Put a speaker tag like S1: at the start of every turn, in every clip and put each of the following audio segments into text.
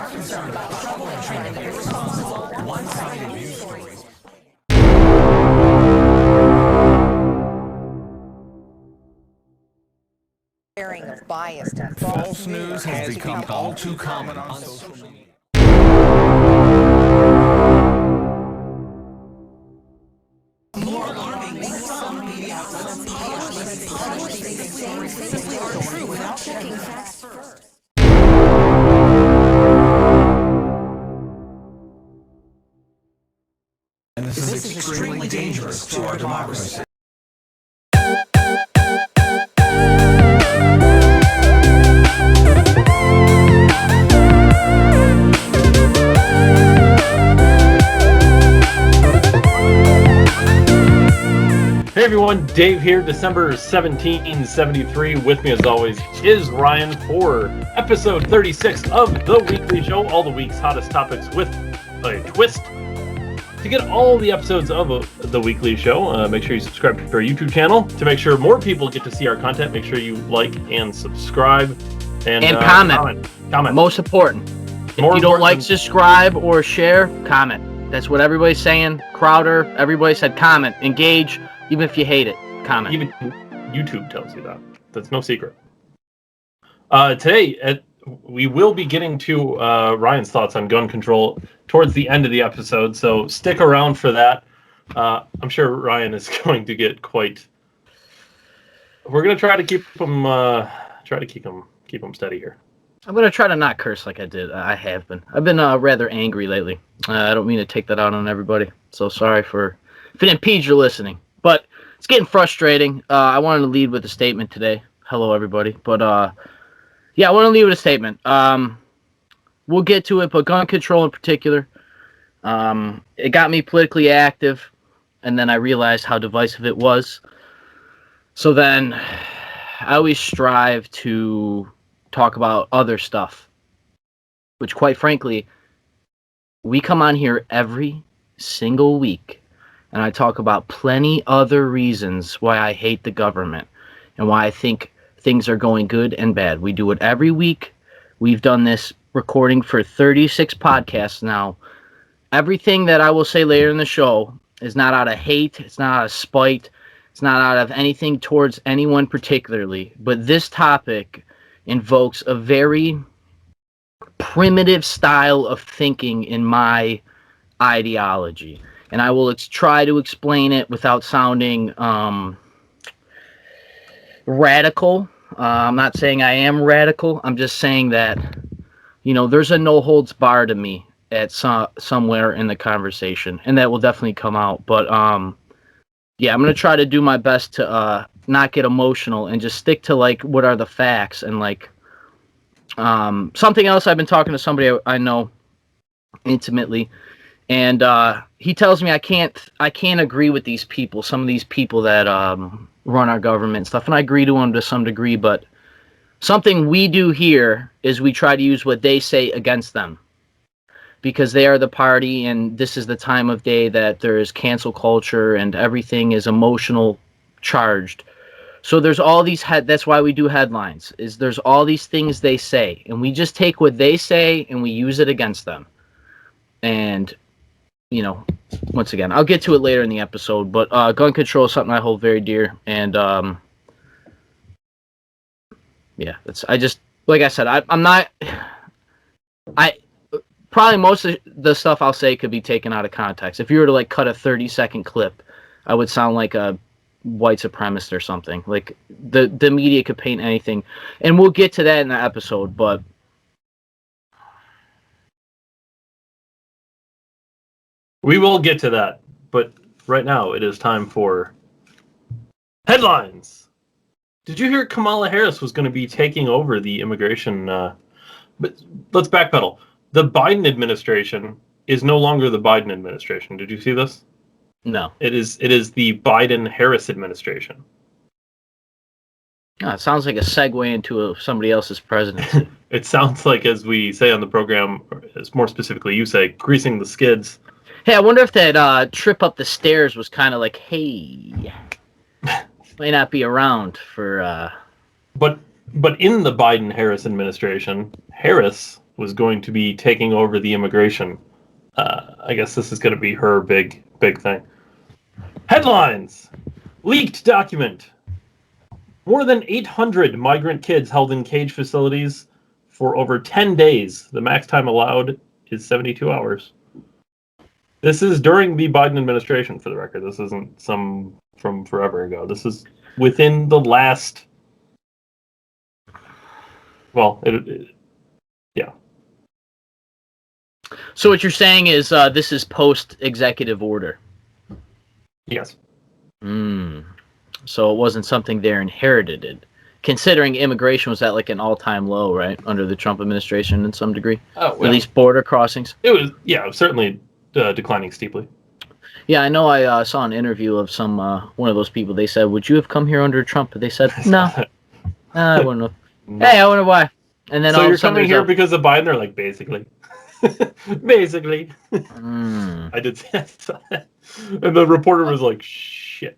S1: concerned about trouble and trying to irresponsible, one-sided news stories.
S2: Sharing of biased and
S1: False news has become all too common on social media. More alarming, some media outlets publish these stories simply aren't true without checking facts first. And this is extremely dangerous to our democracy.
S3: Hey everyone, Dave here, December 1773. With me as always is Ryan for episode 36 of The Weekly Show, all the week's hottest topics with a twist. To get all the episodes of The Weekly Show, make sure you subscribe to our YouTube channel. To make sure more people get to see our content, make sure you like and subscribe. And comment.
S4: Most important. If you don't like, subscribe, or share, comment. That's what everybody's saying. Crowder, everybody said comment. Engage. Even if you hate it, comment.
S3: Even YouTube tells you that. That's no secret. Today, we will be getting to Ryan's thoughts on gun control towards the end of the episode, so stick around for that. I'm sure Ryan is going to get quite... We're going to try to keep him steady here.
S4: I'm going to try to not curse like I did. I have been. I've been rather angry lately. I don't mean to take that out on everybody. So sorry if it impedes your listening. But it's getting frustrating. I wanted to lead with a statement today. Hello, everybody. But, yeah, I want to lead with a statement. We'll get to it, but gun control in particular, it got me politically active, and then I realized how divisive it was. So then I always strive to talk about other stuff, which, quite frankly, we come on here every single week. And I talk about plenty other reasons why I hate the government and why I think things are going good and bad. We do it every week. We've done this recording for 36 podcasts now. Everything that I will say later in the show is not out of hate. It's not out of spite. It's not out of anything towards anyone particularly. But this topic invokes a very primitive style of thinking in my ideology. And I will try to explain it without sounding radical. I'm not saying I am radical. I'm just saying that, there's a no-holds-barred to me at somewhere in the conversation. And that will definitely come out. But, yeah, I'm going to try to do my best to not get emotional and just stick to, what are the facts. And, something else I've been talking to somebody I know intimately. And he tells me I can't agree with these people, some of these people that run our government and stuff, and I agree to them to some degree, but something we do here is we try to use what they say against them because they are the party, and this is the time of day that there is cancel culture and everything is emotional charged. So there's all these that's why we do headlines, is there's all these things they say, and we just take what they say and we use it against them. And once again, I'll get to it later in the episode, but gun control is something I hold very dear, and yeah, like I said, probably most of the stuff I'll say could be taken out of context. If you were to cut a 30-second clip, I would sound like a white supremacist or something. Like the media could paint anything, and we'll get to that in the episode, but
S3: We will get to that, but right now it is time for headlines. Did you hear Kamala Harris was going to be taking over the immigration? But let's backpedal. The Biden administration is no longer the Biden administration. Did you see this?
S4: No.
S3: It is the Biden-Harris administration.
S4: Oh, it sounds like a segue into somebody else's presidency.
S3: It sounds like, as we say on the program, as more specifically you say, greasing the skids.
S4: Hey, I wonder if that trip up the stairs was kind of like, hey, may not be around for...
S3: But in the Biden-Harris administration, Harris was going to be taking over the immigration. I guess this is going to be her big thing. Headlines. Leaked document. More than 800 migrant kids held in cage facilities for over 10 days. The max time allowed is 72 hours. This is during the Biden administration, for the record. This isn't some from forever ago. This is within the last... Well, yeah.
S4: So what you're saying is this is post-executive order?
S3: Yes.
S4: So it wasn't something they inherited, considering immigration was at like an all-time low, right, under the Trump administration in some degree.
S3: Oh, well,
S4: at least border crossings.
S3: It was, yeah, certainly declining steeply.
S4: Yeah, I know. I saw an interview of some one of those people. They said, "Would you have come here under Trump?" They said, "No, I wouldn't have."
S3: No.
S4: Hey, I wonder why. And then
S3: so
S4: all
S3: you're
S4: of a sudden
S3: coming here because of Biden? They're like, basically. Basically. I did say that. And the reporter was like, shit.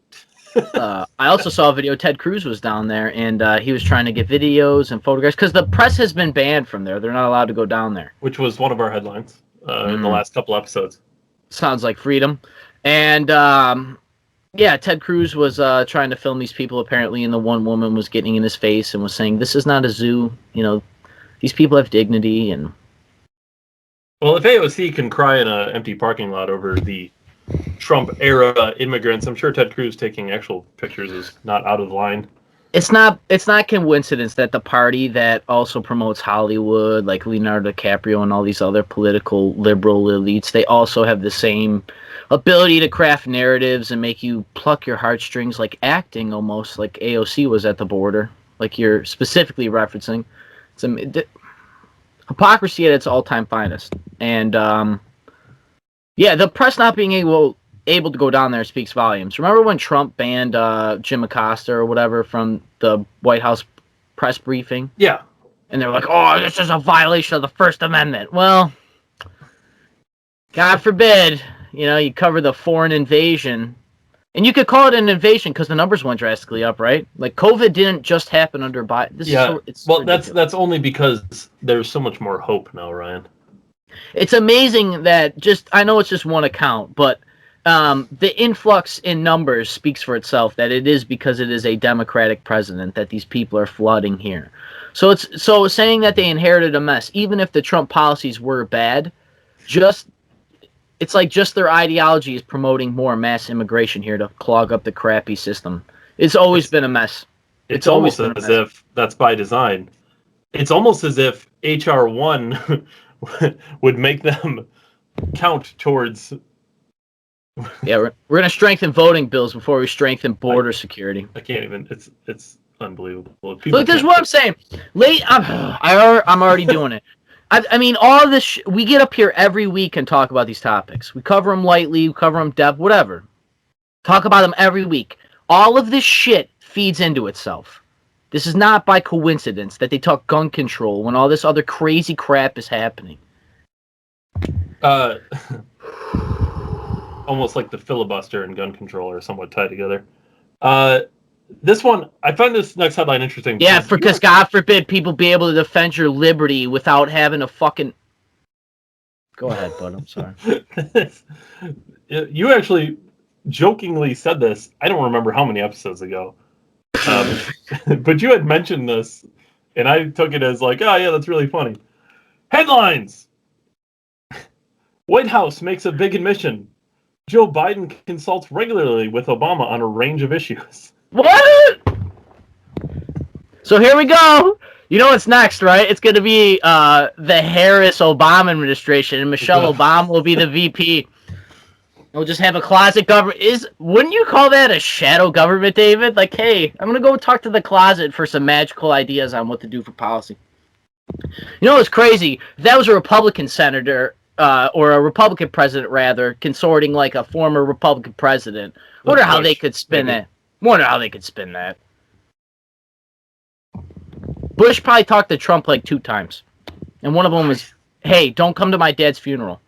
S4: I also saw a video. Ted Cruz was down there, and he was trying to get videos and photographs because the press has been banned from there. They're not allowed to go down there.
S3: Which was one of our headlines in the last couple episodes.
S4: Sounds like freedom. And yeah, Ted Cruz was trying to film these people apparently, and the one woman was getting in his face and was saying, "This is not a zoo. You know, these people have dignity." And
S3: well, if AOC can cry in an empty parking lot over the Trump era immigrants, I'm sure Ted Cruz taking actual pictures is not out of line.
S4: It's not coincidence that the party that also promotes Hollywood, like Leonardo DiCaprio and all these other political liberal elites, they also have the same ability to craft narratives and make you pluck your heartstrings, like acting almost, like AOC was at the border, like you're specifically referencing. It's hypocrisy at its all-time finest. And yeah, the press not being able to go down there speaks volumes. Remember when Trump banned Jim Acosta or whatever from the White House press briefing?
S3: Yeah.
S4: And they're like, "Oh, this is a violation of the First Amendment." Well, God forbid, you know, you cover the foreign invasion. And you could call it an invasion because the numbers went drastically up, right? Like, COVID didn't just happen under Biden.
S3: Well, that's only because there's so much more hope now, Ryan.
S4: It's amazing that I know it's just one account, but the influx in numbers speaks for itself, that it is because it is a Democratic president that these people are flooding here. So saying that they inherited a mess, even if the Trump policies were bad, it's like just their ideology is promoting more mass immigration here to clog up the crappy system. It's always been a mess.
S3: It's almost as if that's by design. It's almost as if HR 1 would make them count towards...
S4: Yeah, we're going to strengthen voting bills before we strengthen border security.
S3: I can't even... It's unbelievable.
S4: Look, this is what I'm saying. I'm already doing it. I mean, all of this, we get up here every week and talk about these topics. We cover them lightly, we cover them depth, whatever. Talk about them every week. All of this shit feeds into itself. This is not by coincidence that they talk gun control when all this other crazy crap is happening.
S3: Almost like the filibuster and gun control are somewhat tied together. This one, I find this next headline interesting.
S4: Yeah, because God forbid people be able to defend your liberty without having a fucking... Go ahead, bud. I'm sorry.
S3: You actually jokingly said this, I don't remember how many episodes ago. But you had mentioned this, and I took it as like, oh yeah, that's really funny. Headlines! White House makes a big admission. Joe Biden consults regularly with Obama on a range of issues.
S4: What? So here we go. You know what's next, right? It's going to be the Harris-Obama administration, and Michelle Obama will be the VP. We'll just have a closet government. Wouldn't you call that a shadow government, David? Like, hey, I'm going to go talk to the closet for some magical ideas on what to do for policy. You know what's crazy? If that was a Republican senator, or a Republican president, rather, consorting like a former Republican president, wonder how they could spin that. Wonder how they could spin that. Bush probably talked to Trump like 2 times. And one of them was, hey, don't come to my dad's funeral.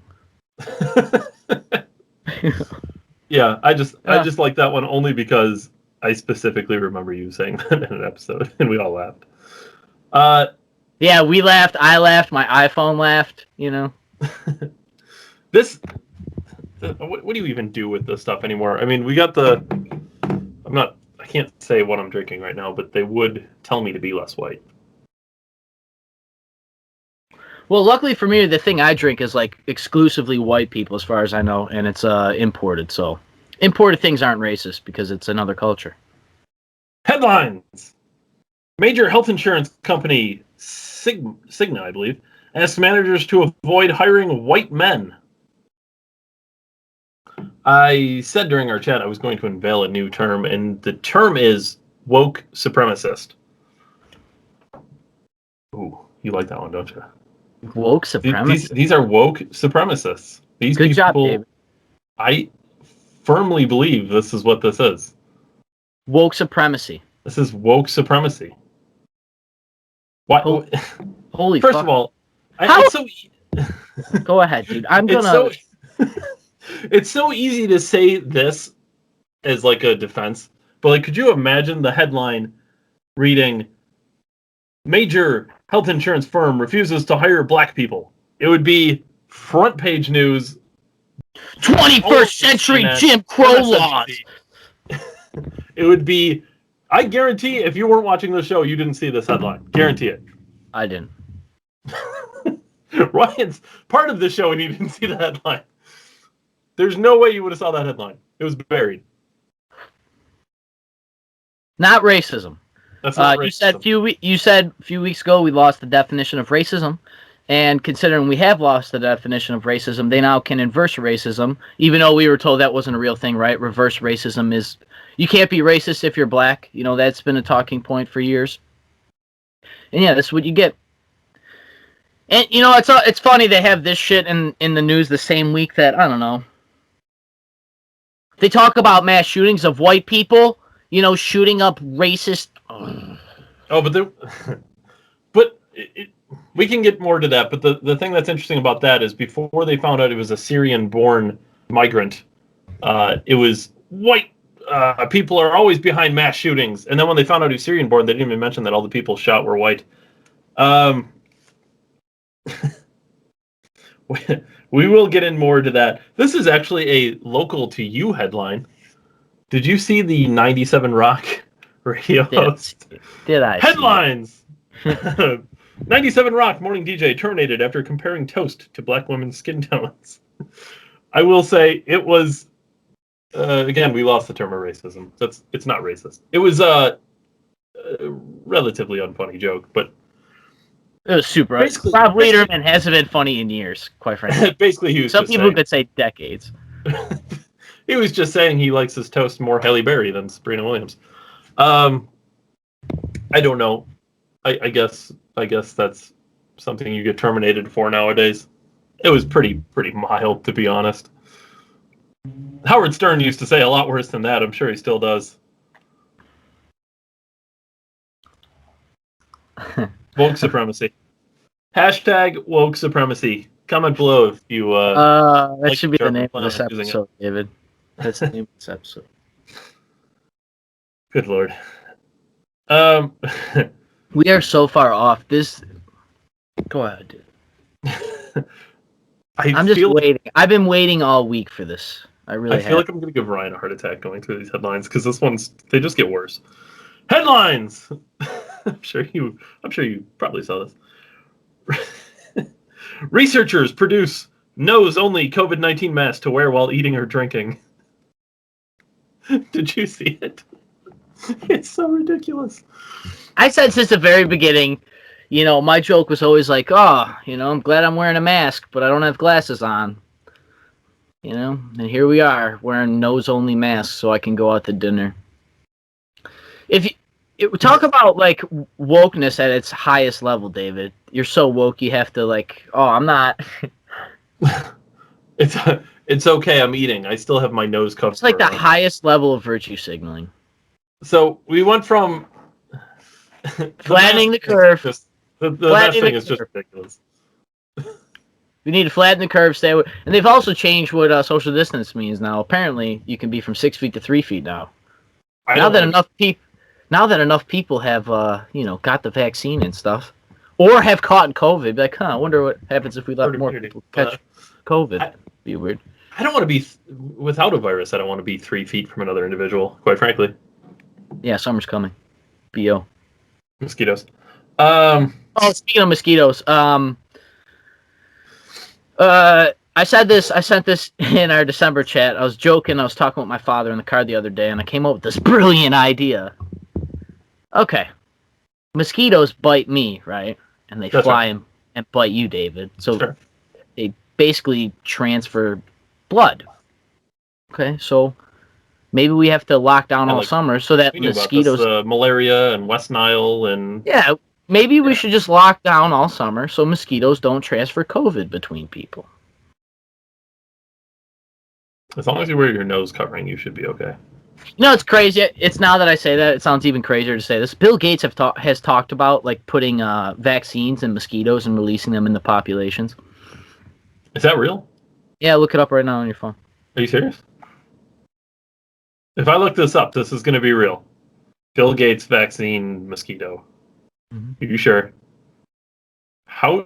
S3: Yeah, I just like that one only because I specifically remember you saying that in an episode, and we all laughed.
S4: Yeah, we laughed. I laughed. My iPhone laughed.
S3: This. What do you even do with this stuff anymore? I mean, we got the. I can't say what I'm drinking right now, but they would tell me to be less white.
S4: Well, luckily for me, the thing I drink is like exclusively white people, as far as I know, and it's imported. So imported things aren't racist because it's another culture.
S3: Headlines: Major health insurance company Cigna, I believe, asks managers to avoid hiring white men. I said during our chat I was going to unveil a new term, and the term is woke supremacist. Ooh, you like that one, don't you?
S4: Woke supremacists.
S3: These are woke supremacists. These
S4: Good
S3: people,
S4: job, David.
S3: I firmly believe this is what this is.
S4: Woke supremacy.
S3: This is woke supremacy. What?
S4: Holy
S3: First
S4: fuck.
S3: of all,
S4: Go ahead, dude.
S3: It's so easy to say this as like a defense, but like, could you imagine the headline reading, "Major health insurance firm refuses to hire black people"? It would be front page news.
S4: 21st century Jim Crow laws.
S3: It would be. I guarantee if you weren't watching the show, you didn't see this headline. Guarantee it.
S4: I didn't.
S3: Ryan's part of the show and he didn't see the headline. There's no way you would have saw that headline. It was buried.
S4: Not racism.
S3: That's not racism.
S4: You said a few weeks ago we lost the definition of racism, and considering we have lost the definition of racism, they now can inverse racism, even though we were told that wasn't a real thing, right? Reverse racism is, you can't be racist if you're black. That's been a talking point for years. And yeah, that's what you get. And it's funny they have this shit in the news the same week that, I don't know, they talk about mass shootings of white people, shooting up racist.
S3: Oh, but we can get more to that. But the thing that's interesting about that is before they found out it was a Syrian-born migrant, it was white people are always behind mass shootings. And then when they found out he was Syrian-born, they didn't even mention that all the people shot were white. We will get in more to that. This is actually a local to you headline. Did you see the 97 Rock radio host?
S4: Did I?
S3: Headlines! 97 Rock morning DJ terminated after comparing toast to black women's skin tones. I will say it was, again, we lost the term of racism. It's not racist. It was a relatively unfunny joke, but
S4: it was super. Rob Lederman hasn't been funny in years, quite frankly.
S3: Basically, he was.
S4: Some people could say decades.
S3: He was just saying he likes his toast more Halle Berry than Sabrina Williams. I don't know. I guess that's something you get terminated for nowadays. It was pretty mild, to be honest. Howard Stern used to say a lot worse than that. I'm sure he still does. Woke supremacy. Hashtag woke supremacy. Comment below if you.
S4: That should be the name of this episode, David. That's the name of this episode.
S3: Good Lord.
S4: We are so far off. Go ahead, dude. I'm just waiting. I've been waiting all week for this. I feel
S3: like I'm going to give Ryan a heart attack going through these headlines because they just get worse. Headlines. I'm sure you probably saw this. Researchers produce nose-only COVID-19 mask to wear while eating or drinking. Did you see it? It's so ridiculous.
S4: I said since the very beginning, my joke was always like, oh, I'm glad I'm wearing a mask, but I don't have glasses on. And here we are wearing nose-only masks so I can go out to dinner. Talk about like wokeness at its highest level, David. You're so woke, you have to I'm not.
S3: It's okay. I'm eating. I still have my nose covered.
S4: It's like the highest level of virtue signaling.
S3: So we went from
S4: flattening the curve.
S3: The mask thing is just ridiculous.
S4: We need to flatten the curve, stay away. And they've also changed what social distance means now. Apparently, you can be from 6 feet to 3 feet now. Now that enough people have, got the vaccine and stuff, or have caught COVID. Be like, I wonder what happens if we let more people catch COVID. Be weird.
S3: I don't want to be without a virus. I don't want to be 3 feet from another individual. Quite frankly.
S4: Yeah, summer's coming. Bo.
S3: Mosquitoes.
S4: Speaking of mosquitoes, I sent this in our December chat. I was joking. I was talking with my father in the car the other day, and I came up with this brilliant idea. Okay, mosquitoes bite me, right? And they fly and bite you, David. So they basically transfer blood. Okay, so maybe we have to lock down all summer so that mosquitoes.
S3: Malaria and West Nile and.
S4: Yeah, maybe we should just lock down all summer so mosquitoes don't transfer COVID between people.
S3: As long as you wear your nose covering, you should be okay.
S4: You know, it's crazy. It's now that I say that, it sounds even crazier to say this. Bill Gates has talked about like putting vaccines in mosquitoes and releasing them in the populations.
S3: Is that real?
S4: Yeah, look it up right now on your phone.
S3: Are you serious? If I look this up, this is going to be real. Bill Gates vaccine mosquito. Mm-hmm. Are you sure? How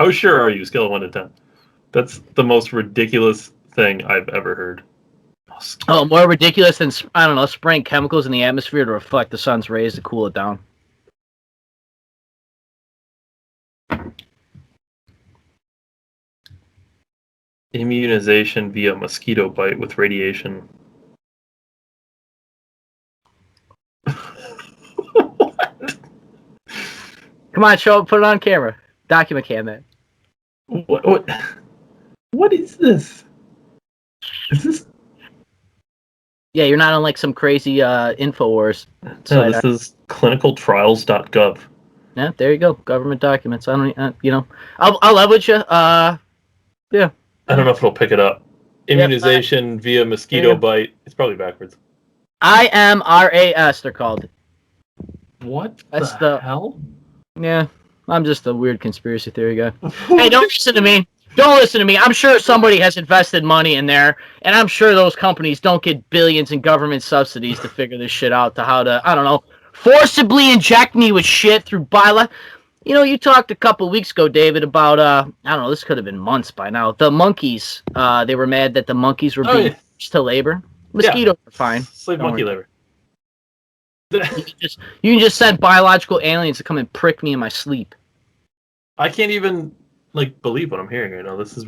S3: sure are you? Scale of 1 to 10. That's the most ridiculous thing I've ever heard.
S4: Oh, more ridiculous than, I don't know, spraying chemicals in the atmosphere to reflect the sun's rays to cool it down.
S3: Immunization via mosquito bite with radiation.
S4: What? Come on, put it on camera. Document cam that.
S3: What is this? Is this?
S4: Yeah, you're not on like some crazy InfoWars.
S3: No, this is clinicaltrials.gov.
S4: Yeah, there you go. Government documents. I don't, I'll love with you. Yeah.
S3: I don't know if it'll pick it up. Immunization via mosquito bite. It's probably backwards.
S4: IMRAS, they're called.
S3: What the hell?
S4: Yeah, I'm just a weird conspiracy theory guy. Hey, don't listen to me. Don't listen to me. I'm sure somebody has invested money in there, and I'm sure those companies don't get billions in government subsidies to figure this shit out, to how to, I don't know, forcibly inject me with shit through bila. You know, you talked a couple weeks ago, David, about, I don't know, this could have been months by now. The monkeys, they were mad that the monkeys were being forced to labor. Mosquitoes are fine.
S3: Slave monkey labor.
S4: You can just send biological aliens to come and prick me in my sleep.
S3: I can't even, believe what I'm hearing right now. This is...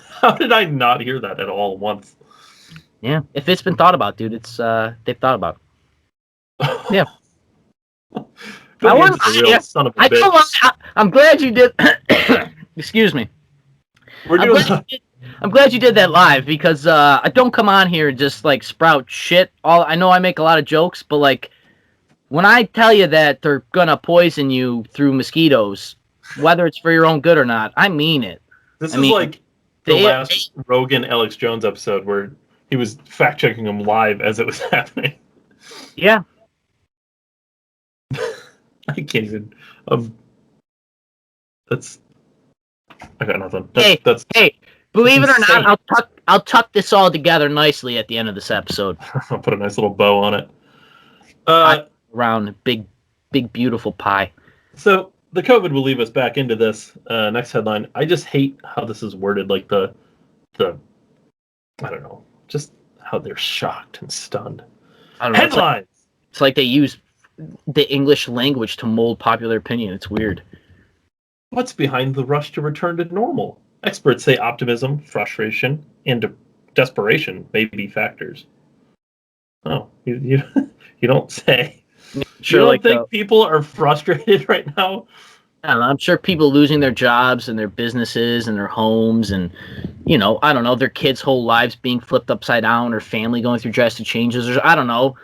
S3: How did I not hear that at all once?
S4: Yeah, if it's been thought about, dude, it's, they've thought about. Yeah. I'm glad you did. Excuse me. I'm glad you did that live because I don't come on here and just sprout shit. I know I make a lot of jokes, but when I tell you that they're gonna poison you through mosquitoes, whether it's for your own good or not, I mean it.
S3: This is like the last Rogan Alex Jones episode where he was fact checking them live as it was happening.
S4: Yeah.
S3: I can't even. That's. I got nothing.
S4: Hey, believe it or not, I'll tuck this all together nicely at the end of this episode.
S3: I'll put a nice little bow on it.
S4: Around big, beautiful pie.
S3: So the COVID will leave us back into this next headline. I just hate how this is worded. I don't know, just how they're shocked and stunned. I don't know, headlines.
S4: It's like they use the English language to mold popular opinion. It's weird.
S3: What's behind the rush to return to normal? Experts say optimism, frustration, and desperation may be factors. Oh, you don't say. Sure, you don't think people are frustrated right now?
S4: I don't know. I'm sure people losing their jobs and their businesses and their homes and, I don't know, their kids' whole lives being flipped upside down or family going through drastic changes or, I don't know,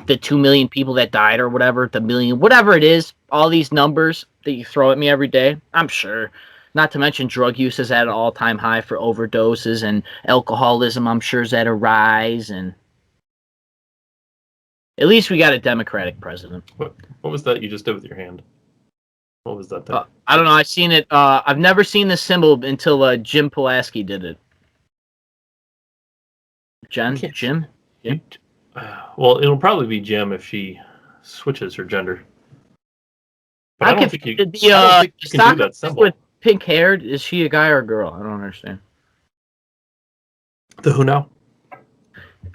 S4: the 2 million people that died or whatever, the million, whatever it is, all these numbers that you throw at me every day, I'm sure. Not to mention drug use is at an all-time high for overdoses and alcoholism, I'm sure, is at a rise. And at least we got a Democratic president.
S3: What was that you just did with your hand? What was that thing?
S4: I don't know. I've seen it. I've never seen this symbol until Jim Pulaski did it. Jim?
S3: Well, it'll probably be Jim if she switches her gender. But I don't think you can do that symbol.
S4: With pink hair, is she a guy or a girl? I don't understand.
S3: The who now?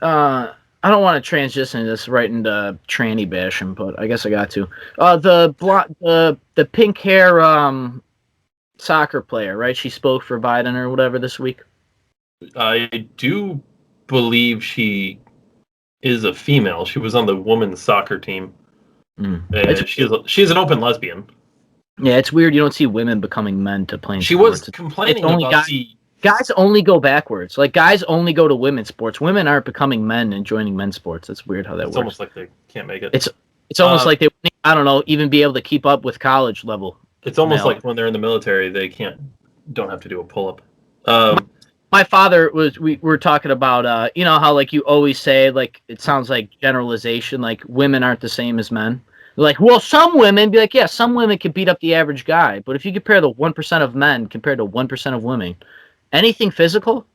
S4: I don't want to transition this right into tranny bashing, but I guess I got to. The pink hair soccer player, right? She spoke for Biden or whatever this week.
S3: I do believe she is a female. She was on the women's soccer team. She's an open lesbian.
S4: Yeah, it's weird. You don't see women becoming men to play.
S3: She was complaining about
S4: guys only go backwards. Like guys only go to women's sports. Women aren't becoming men and joining men's sports. That's weird how that works.
S3: It's almost like they can't make it.
S4: It's almost like they, I don't know, even be able to keep up with college level.
S3: It's almost like when they're in the military, they don't have to do a pull up.
S4: My father we were talking about, you know how like you always say, like it sounds like generalization, like women aren't the same as men. Like, well, some women be like, yeah, some women can beat up the average guy, but if you compare the 1% of men compared to 1% of women, anything physical,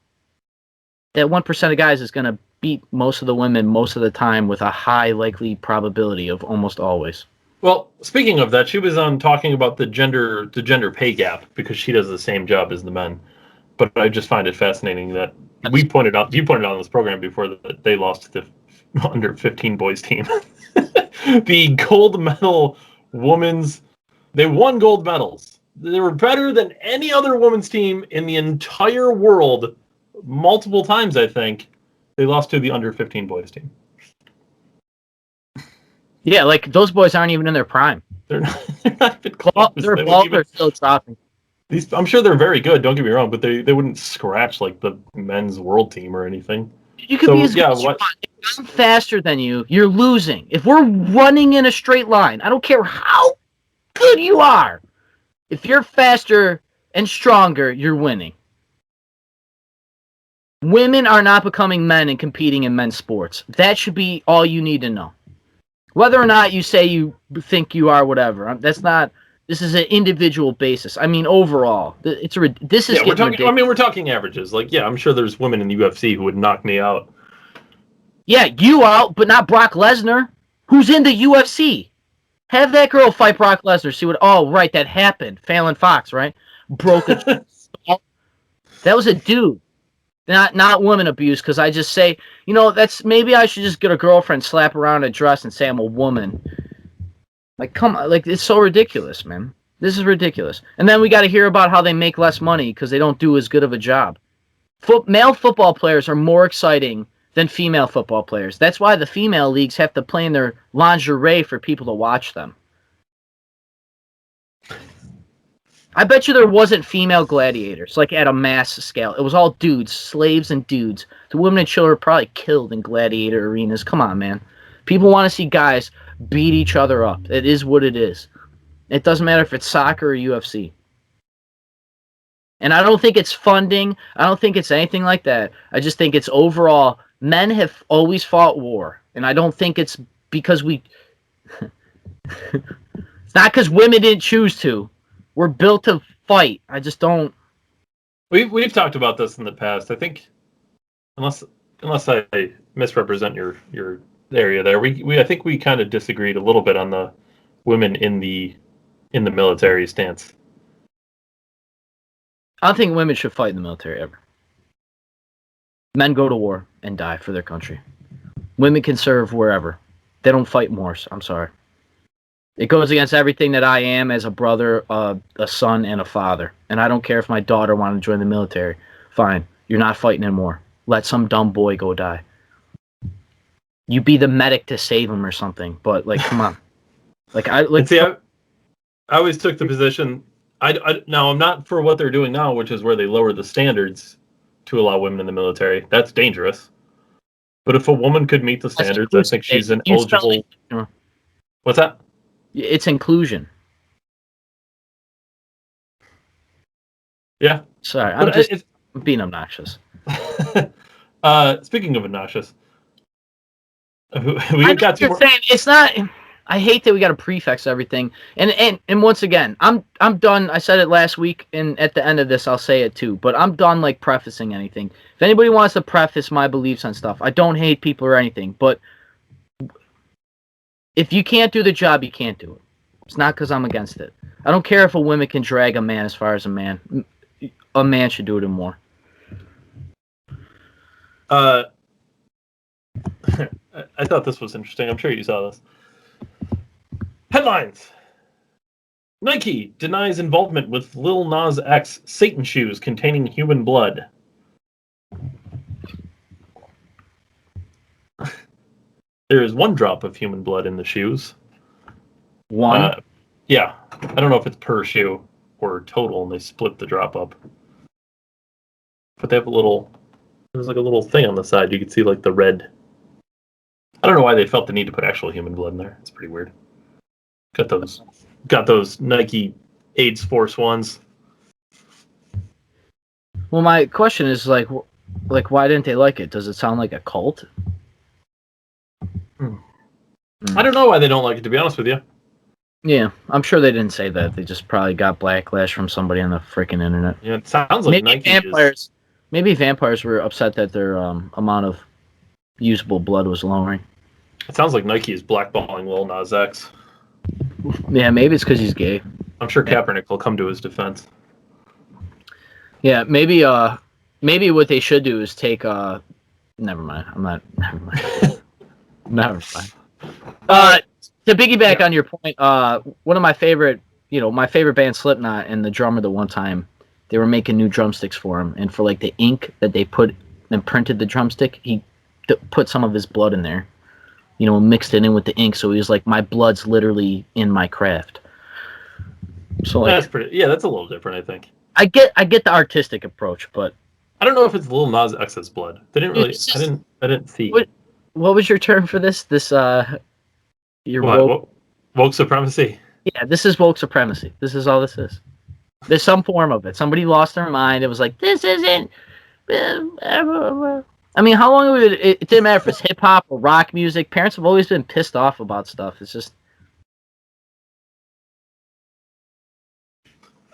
S4: that 1% of guys is going to beat most of the women most of the time with a high likely probability of almost always.
S3: Well, speaking of that, she was on talking about the gender pay gap because she does the same job as the men. But I just find it fascinating that you pointed out on this program before that they lost to the under 15 boys team. The gold medal they won gold medals. They were better than any other women's team in the entire world multiple times, I think. They lost to the under 15 boys team.
S4: Yeah, like those boys aren't even in their prime.
S3: They're not even close.
S4: Their balls are still chopping.
S3: I'm sure they're very good, don't get me wrong, but they wouldn't scratch like the men's world team or anything.
S4: You could be as good as you want. If I'm faster than you, you're losing. If we're running in a straight line, I don't care how good you are. If you're faster and stronger, you're winning. Women are not becoming men and competing in men's sports. That should be all you need to know. Whether or not you say you think you are, whatever. That's not. This is an individual basis. I mean, overall, this is getting ridiculous.
S3: I mean, we're talking averages. Like, yeah, I'm sure there's women in the UFC who would knock me out.
S4: Yeah, you out, but not Brock Lesnar, who's in the UFC. Have that girl fight Brock Lesnar. See what? Oh, right, that happened. Fallon Fox, right? Broke a. That was a dude, not woman abuse. Because I just say, you know, maybe I should just get a girlfriend, slap around a dress, and say I'm a woman. Like, come on, like, it's so ridiculous, man. This is ridiculous. And then we got to hear about how they make less money because they don't do as good of a job. Male football players are more exciting than female football players. That's why the female leagues have to play in their lingerie for people to watch them. I bet you there wasn't female gladiators, like, at a mass scale. It was all dudes, slaves and dudes. The women and children were probably killed in gladiator arenas. Come on, man. People want to see guys beat each other up. It is what it is. It doesn't matter if it's soccer or UFC. And I don't think it's funding. I don't think it's anything like that. I just think it's overall, men have always fought war. And I don't think it's because it's not because women didn't choose to. We're built to fight. I just don't.
S3: We've talked about this in the past. I think, unless I misrepresent your area there, I think we kind of disagreed a little bit on the women in the military stance.
S4: I don't think women should fight in the military ever. Men go to war and die for their country. Women can serve wherever. They don't fight wars. I'm sorry. It goes against everything that I am as a brother, a son, and a father. And I don't care if my daughter wanted to join the military. Fine. You're not fighting anymore. Let some dumb boy go die. You be the medic to save him or something. But, like, come on.
S3: I always took the position. Now, I'm not for what they're doing now, which is where they lower the standards to allow women in the military. That's dangerous. But if a woman could meet the standards, I think she's an eligible. What's that?
S4: It's inclusion.
S3: Yeah.
S4: Sorry, I'm just being obnoxious.
S3: Speaking of obnoxious, we got two more.
S4: It's not. I hate that we got to prefix everything. And once again, I'm done. I said it last week, and at the end of this, I'll say it too. But I'm done like prefacing anything. If anybody wants to preface my beliefs on stuff, I don't hate people or anything. But if you can't do the job, you can't do it. It's not because I'm against it. I don't care if a woman can drag a man as far as a man. A man should do it more.
S3: I thought this was interesting. I'm sure you saw this. Headlines. Nike denies involvement with Lil Nas X Satan shoes containing human blood. There is 1 drop of human blood in the shoes.
S4: 1?
S3: Yeah. I don't know if it's per shoe or total, and they split the drop up. But they have there's like a little thing on the side. You can see like the red. I don't know why they felt the need to put actual human blood in there. It's pretty weird. Got those Nike AIDS Force ones.
S4: Well, my question is like why didn't they like it? Does it sound like a cult?
S3: I don't know why they don't like it, to be honest with you.
S4: Yeah, I'm sure they didn't say that. They just probably got backlash from somebody on the freaking internet.
S3: Yeah, it sounds like
S4: Maybe vampires were upset that their amount of usable blood was lowering.
S3: It sounds like Nike is blackballing Lil Nas X.
S4: Yeah, maybe it's because he's gay.
S3: I'm sure Kaepernick will come to his defense.
S4: Yeah, maybe what they should do is take never mind. Never mind. Never mind. To piggyback on your point, one of my favorite band Slipknot, and the drummer the one time they were making new drumsticks for him, and for like the ink that they put and printed the drumstick, he put some of his blood in there, mixed it in with the ink, so he was like, my blood's literally in my craft. So like,
S3: that's pretty. Yeah, that's a little different, I think.
S4: I get the artistic approach, but
S3: I don't know if it's Lil Nas X's blood. They didn't really. I didn't see.
S4: What was your term for this?
S3: Woke supremacy.
S4: Yeah, this is woke supremacy. This is all this is. There's some form of it. Somebody lost their mind. It was like, this isn't. I mean, how long would it didn't matter if it's hip hop or rock music. Parents have always been pissed off about stuff. It's just.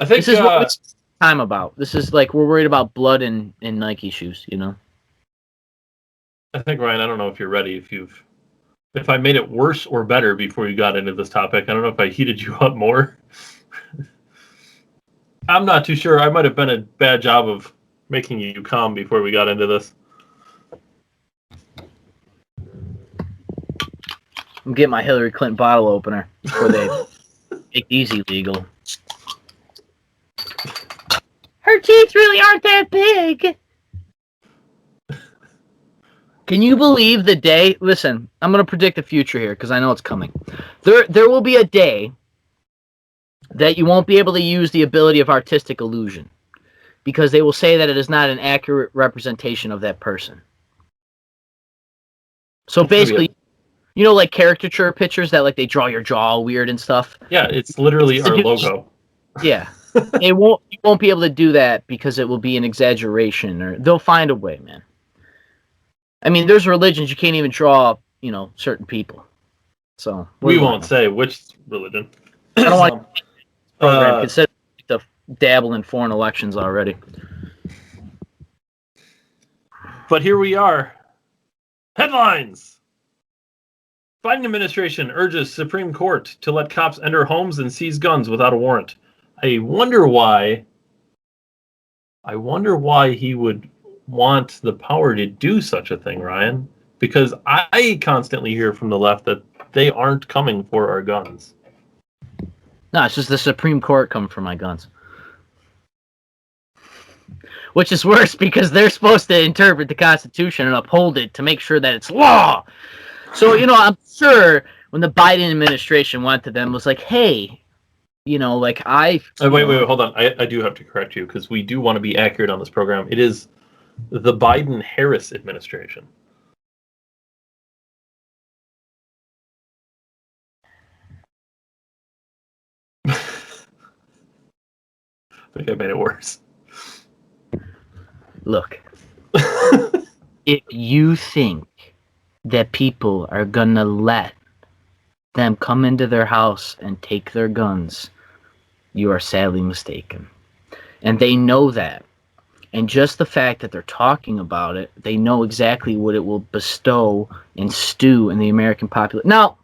S3: I think
S4: this is what it's time about. This is like we're worried about blood in Nike shoes.
S3: I think, Ryan, I don't know if you're ready. If I made it worse or better before you got into this topic, I don't know if I heated you up more. I'm not too sure. I might have been a bad job of making you calm before we got into this.
S4: I'm getting my Hillary Clinton bottle opener before they make these illegal. Her teeth really aren't that big. Can you believe the day? Listen, I'm going to predict the future here because I know it's coming. There will be a day that you won't be able to use the ability of artistic illusion because they will say that it is not an accurate representation of that person. So basically, like caricature pictures that like they draw your jaw weird and stuff.
S3: Yeah, it's literally our logo.
S4: Yeah. You won't be able to do that because it will be an exaggeration, or they'll find a way, man. I mean, there's religions you can't even draw, certain people. So
S3: we won't say which religion.
S4: I don't want to consider to dabble in foreign elections already.
S3: But here we are. Headlines. Biden administration urges Supreme Court to let cops enter homes and seize guns without a warrant. I wonder why he would want the power to do such a thing, Ryan. Because I constantly hear from the left that they aren't coming for our guns.
S4: No, it's just the Supreme Court come for my guns. Which is worse because they're supposed to interpret the Constitution and uphold it to make sure that it's law. So, I'm sure when the Biden administration went to them, was like, hey,
S3: wait, hold on. I do have to correct you because we do want to be accurate on this program. It is the Biden-Harris administration. I think I made it worse.
S4: Look, if you think that people are gonna let them come into their house and take their guns, you are sadly mistaken. And they know that. And just the fact that they're talking about it, they know exactly what it will bestow and stew in the American population. Now,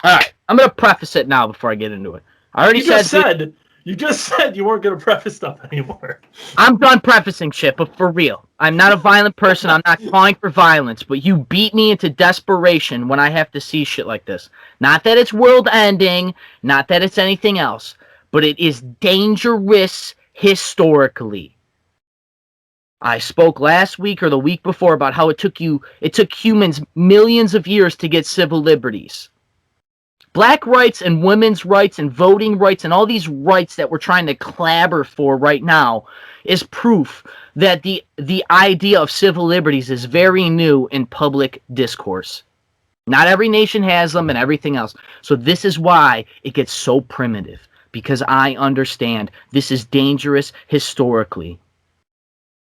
S4: all right, I'm gonna preface it now before I get into it. I already
S3: You just said you weren't going to preface stuff anymore.
S4: I'm done prefacing shit, but for real. I'm not a violent person. I'm not calling for violence, but you beat me into desperation when I have to see shit like this. Not that it's world ending, not that it's anything else, but it is dangerous historically. I spoke last week or the week before about how it took humans millions of years to get civil liberties. Black rights and women's rights and voting rights and all these rights that we're trying to clamor for right now is proof that the idea of civil liberties is very new in public discourse. Not every nation has them and everything else. So this is why it gets so primitive, because I understand this is dangerous historically.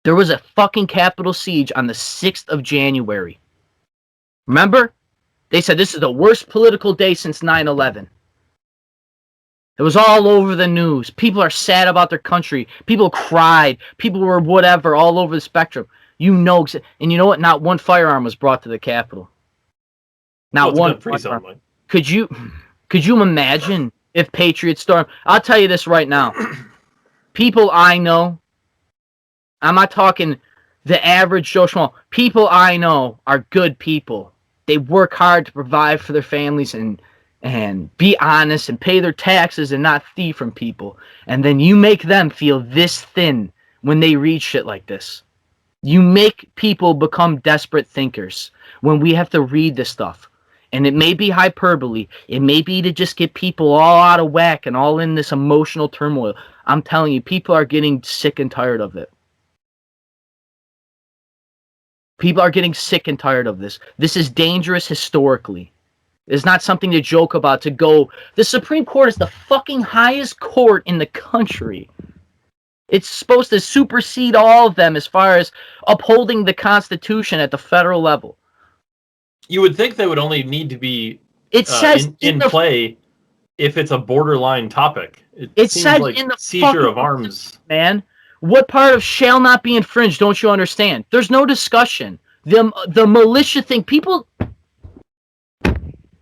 S4: There was a fucking Capitol siege on the 6th of January. Remember? They said this is the worst political day since 9/11. It was all over the news. People are sad about their country. People cried. People were whatever all over the spectrum. And you know what? Not one firearm was brought to the Capitol. Not one firearm. Could you imagine if Patriot Storm? I'll tell you this right now. People I know, I'm not talking the average Joe Schmo. People I know are good people. They work hard to provide for their families and be honest and pay their taxes and not thief from people. And then you make them feel this thin when they read shit like this. You make people become desperate thinkers when we have to read this stuff. And it may be hyperbole. It may be to just get people all out of whack and all in this emotional turmoil. I'm telling you, people are getting sick and tired of it. People are getting sick and tired of this. This is dangerous historically. It's not something to joke about, to go. The Supreme Court is the fucking highest court in the country. It's supposed to supersede all of them as far as upholding the Constitution at the federal level.
S3: You would think they would only need to be in play if it's a borderline topic. It seems says like in the seizure of arms.
S4: Man, what part of shall not be infringed don't you understand? There's no discussion. The militia thing, people,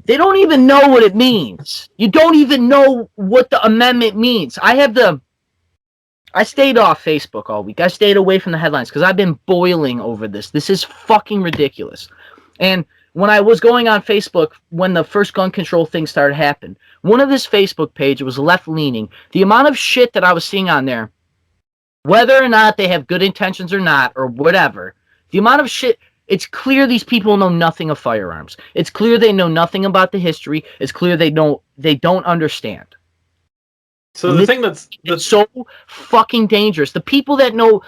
S4: they don't even know what it means. You don't even know what the amendment means. I stayed off Facebook all week. I stayed away from the headlines because I've been boiling over this. This is fucking ridiculous. And when I was going on Facebook, when the first gun control thing started happening, one of this Facebook page was left-leaning. The amount of shit that I was seeing on there, whether or not they have good intentions or not, or whatever, the amount of shit, it's clear these people know nothing of firearms. It's clear they know nothing about the history. It's clear they don't understand.
S3: So the thing that's
S4: so fucking dangerous. The people that know,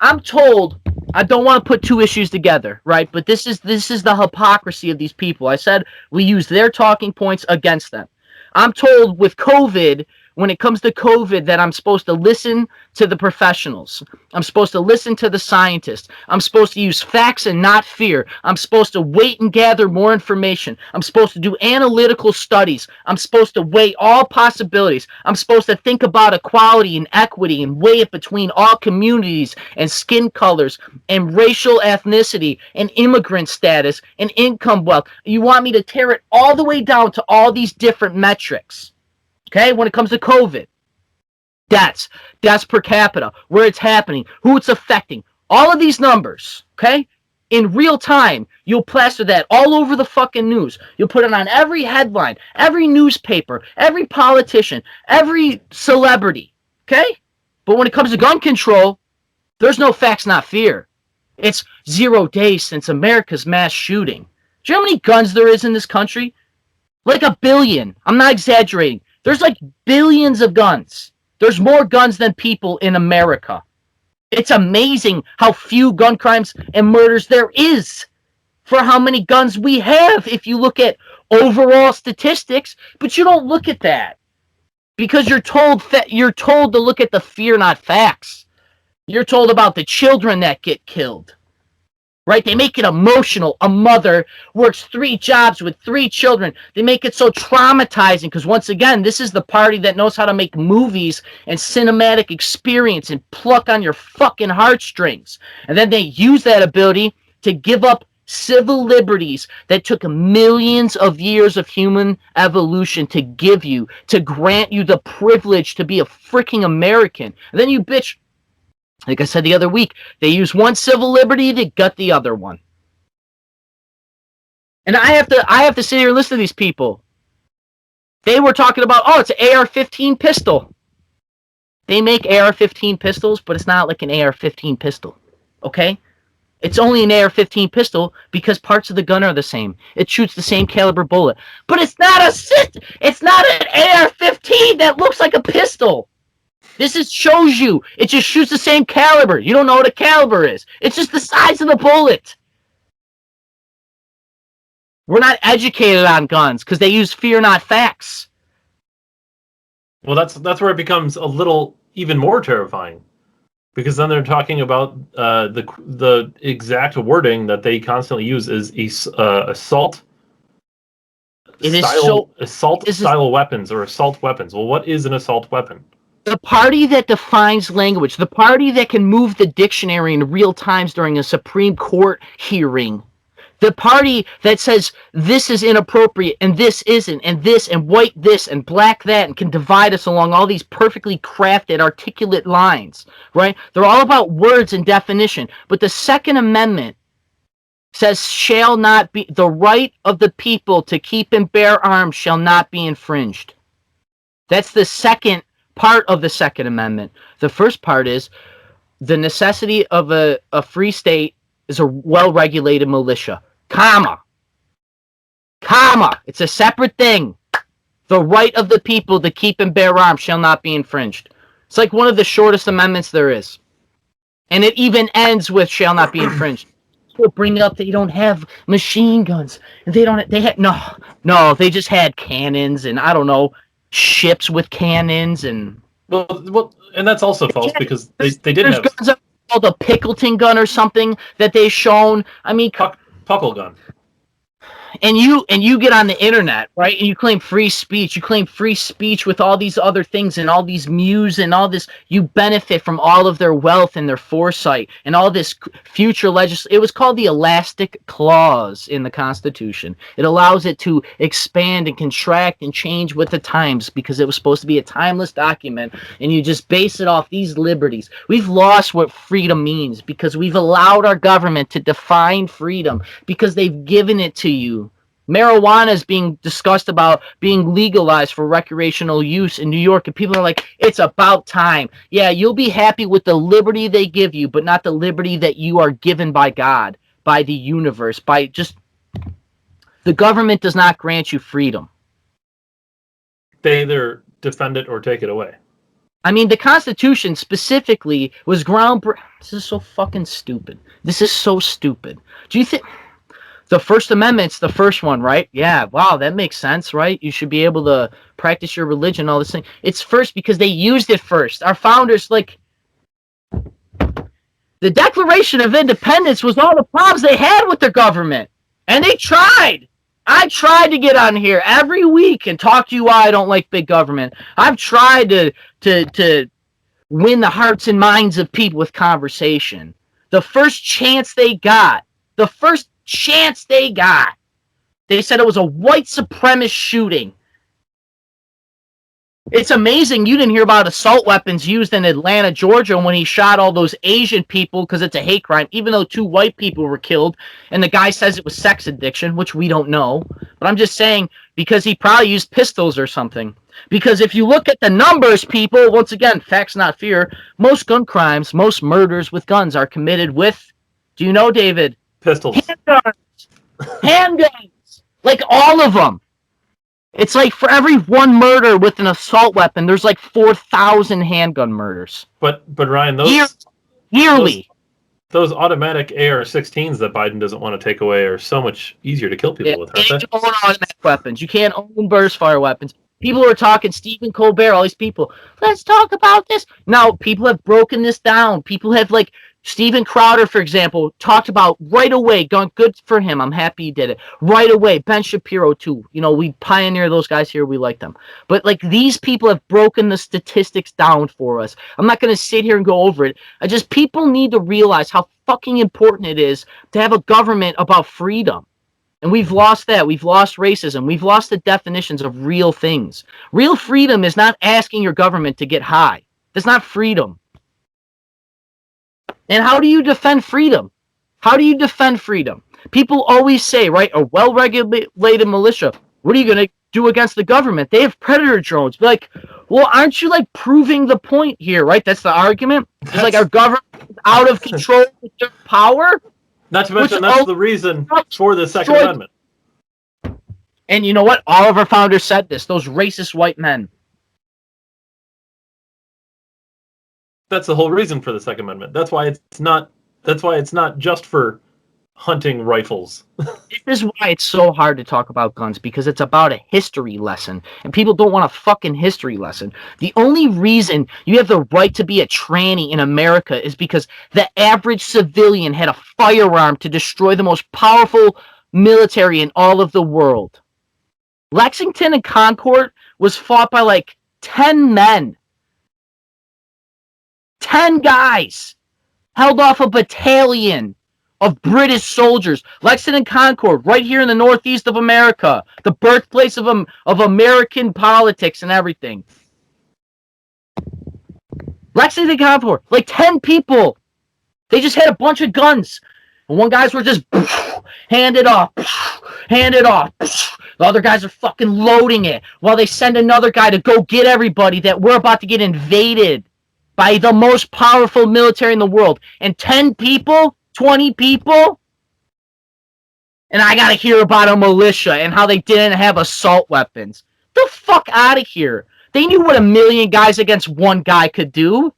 S4: I'm told, I don't want to put two issues together, right? But this is the hypocrisy of these people. I said we use their talking points against them. I'm told with COVID, when it comes to COVID, that I'm supposed to listen to the professionals. I'm supposed to listen to the scientists. I'm supposed to use facts and not fear. I'm supposed to wait and gather more information. I'm supposed to do analytical studies. I'm supposed to weigh all possibilities. I'm supposed to think about equality and equity and weigh it between all communities and skin colors and racial ethnicity and immigrant status and income wealth. You want me to tear it all the way down to all these different metrics. Okay, when it comes to COVID, deaths per capita, where it's happening, who it's affecting, all of these numbers, okay, in real time, you'll plaster that all over the fucking news. You'll put it on every headline, every newspaper, every politician, every celebrity, okay? But when it comes to gun control, there's no facts, not fear. It's 0 days since America's mass shooting. Do you know how many guns there is in this country? Like 1 billion. I'm not exaggerating. There's like billions of guns. There's more guns than people in America. It's amazing how few gun crimes and murders there is for how many guns we have if you look at overall statistics, but you don't look at that because you're told to look at the fear, not facts. You're told about the children that get killed. Right? They make it emotional. A mother works 3 jobs with 3 children. They make it so traumatizing because, once again, this is the party that knows how to make movies and cinematic experience and pluck on your fucking heartstrings. And then they use that ability to give up civil liberties that took millions of years of human evolution to give you, to grant you the privilege to be a freaking American. And then you bitch, like I said the other week, they use one civil liberty to gut the other one. And I have to sit here and listen to these people. They were talking about, oh, it's an AR-15 pistol. They make AR-15 pistols, but it's not like an AR-15 pistol. Okay? It's only an AR-15 pistol because parts of the gun are the same. It shoots the same caliber bullet. But it's not an AR-15 that looks like a pistol. This shows you. It just shoots the same caliber. You don't know what a caliber is. It's just the size of the bullet. We're not educated on guns because they use fear, not facts.
S3: Well, that's where it becomes a little even more terrifying, because then they're talking about the exact wording that they constantly use is assault. Style weapons or assault weapons. Well, what is an assault weapon?
S4: The party that defines language, the party that can move the dictionary in real times during a Supreme Court hearing, the party that says this is inappropriate and this isn't, and this and white this and black that, and can divide us along all these perfectly crafted, articulate lines, right? They're all about words and definition. But the Second Amendment says shall not be, the right of the people to keep and bear arms shall not be infringed. That's the second part of the Second Amendment. The first part is the necessity of a free state is a well-regulated militia. Comma. It's a separate thing. The right of the people to keep and bear arms shall not be infringed. It's like one of the shortest amendments there is. And it even ends with shall not be infringed. People bring up that you don't have machine guns. And they just had cannons and I don't know, ships with cannons and
S3: well, and that's also false because they didn't have
S4: guns called a Pickleton gun or something that they've shown. I mean,
S3: Puckle gun.
S4: And you get on the internet, right? And you claim free speech. You claim free speech with all these other things and all these muse and all this. You benefit from all of their wealth and their foresight and all this future legislation. It was called the Elastic Clause in the Constitution. It allows it to expand and contract and change with the times because it was supposed to be a timeless document. And you just base it off these liberties. We've lost what freedom means because we've allowed our government to define freedom because they've given it to you. Marijuana is being discussed about being legalized for recreational use in New York, and people are like, it's about time. Yeah, you'll be happy with the liberty they give you, but not the liberty that you are given by God, by the universe, by just... The government does not grant you freedom.
S3: They either defend it or take it away.
S4: I mean, the Constitution specifically was groundbreaking. This is so fucking stupid. This is so stupid. Do you think... The First Amendment's the first one, right? Yeah, wow, that makes sense, right? You should be able to practice your religion, all this thing. It's first because they used it first. Our founders, like... The Declaration of Independence was all the problems they had with their government. And they tried. I tried to get on here every week and talk to you why I don't like big government. I've tried to win the hearts and minds of people with conversation. The first chance they got, they said it was a white supremacist shooting. It's amazing you didn't hear about assault weapons used in Atlanta, Georgia when he shot all those Asian people because it's a hate crime, even though 2 white people were killed, and the guy says it was sex addiction, which we don't know. But I'm just saying, because he probably used pistols or something. Because if you look at the numbers, people, once again, facts not fear, most gun crimes, most murders with guns are committed with, do you know, David?
S3: Pistols.
S4: Handguns. Like all of them. It's like for every one murder with an assault weapon, there's like 4,000 handgun murders.
S3: But Ryan, those
S4: yearly.
S3: Those automatic AR-16s that Biden doesn't want to take away are so much easier to kill people with, aren't they?
S4: You can't own automatic weapons. You can't own burst fire weapons. People are talking, Stephen Colbert, all these people. Let's talk about this. Now, people have broken this down. People have Steven Crowder, for example, talked about right away, going good for him. I'm happy he did it. Right away. Ben Shapiro, too. You know, we pioneer those guys here. We like them. But, like, these people have broken the statistics down for us. I'm not going to sit here and go over it. People need to realize how fucking important it is to have a government about freedom. And we've lost that. We've lost racism. We've lost the definitions of real things. Real freedom is not asking your government to get high. That's not freedom. And how do you defend freedom? How do you defend freedom? People always say, right, a well-regulated militia, what are you going to do against the government? They have predator drones. Be like, well, aren't you, like, proving the point here, right? That's the argument. It's like our government is out of control with their power.
S3: Not to mention, that's the reason for the Second Amendment.
S4: And you know what? All of our founders said this. Those racist white men.
S3: That's the whole reason for the Second Amendment. That's why it's not just for hunting rifles.
S4: This is why it's so hard to talk about guns, because it's about a history lesson, and people don't want a fucking history lesson. The only reason you have the right to be a tranny in America is because the average civilian had a firearm to destroy the most powerful military in all of the world. Lexington and Concord was fought by like 10 men. 10 guys held off a battalion of British soldiers. Lexington and Concord, right here in the northeast of America, the birthplace of American politics and everything. Lexington and Concord, like 10 people. They just had a bunch of guns. And one guys were just hand it off. The other guys are fucking loading it while they send another guy to go get everybody that we're about to get invaded by the most powerful military in the world. And 10 people, 20 people, and I gotta hear about a militia and how they didn't have assault weapons. The fuck out of here. They knew what 1,000,000 guys against one guy could do.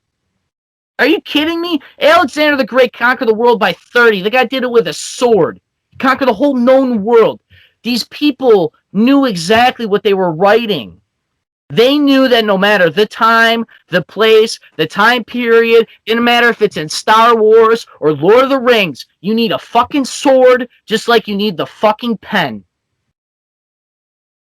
S4: Are you kidding me? Alexander the Great conquered the world by 30. The guy did it with a sword. He conquered the whole known world. These people knew exactly what they were writing. They knew that no matter the time, the place, the time period, didn't matter if it's in Star Wars or Lord of the Rings, you need a fucking sword just like you need the fucking pen.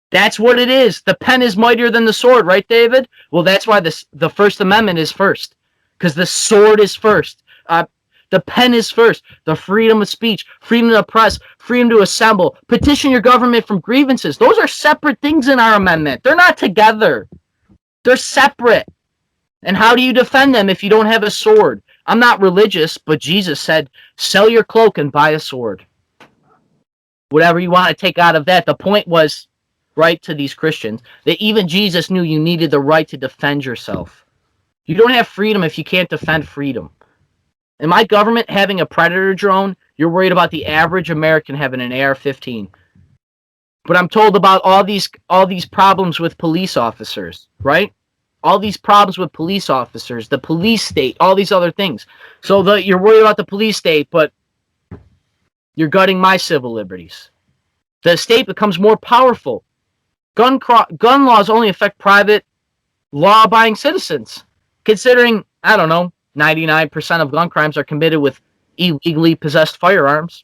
S4: That's what it is. The pen is mightier than the sword, right, David? Well, that's why the First Amendment is first. Because the sword is first. The pen is first. The freedom of speech, freedom to press, freedom to assemble, petition your government from grievances. Those are separate things in our amendment. They're not together. They're separate. And how do you defend them if you don't have a sword? I'm not religious, but Jesus said, sell your cloak and buy a sword. Whatever you want to take out of that. The point was, right, to these Christians, that even Jesus knew you needed the right to defend yourself. You don't have freedom if you can't defend freedom. In my government having a predator drone, you're worried about the average American having an AR-15. But I'm told about all these problems with police officers, right? All these problems with police officers, the police state, all these other things. So you're worried about the police state, but you're gutting my civil liberties. The state becomes more powerful. Gun laws only affect private, law-abiding citizens. Considering, I don't know, 99% of gun crimes are committed with illegally possessed firearms.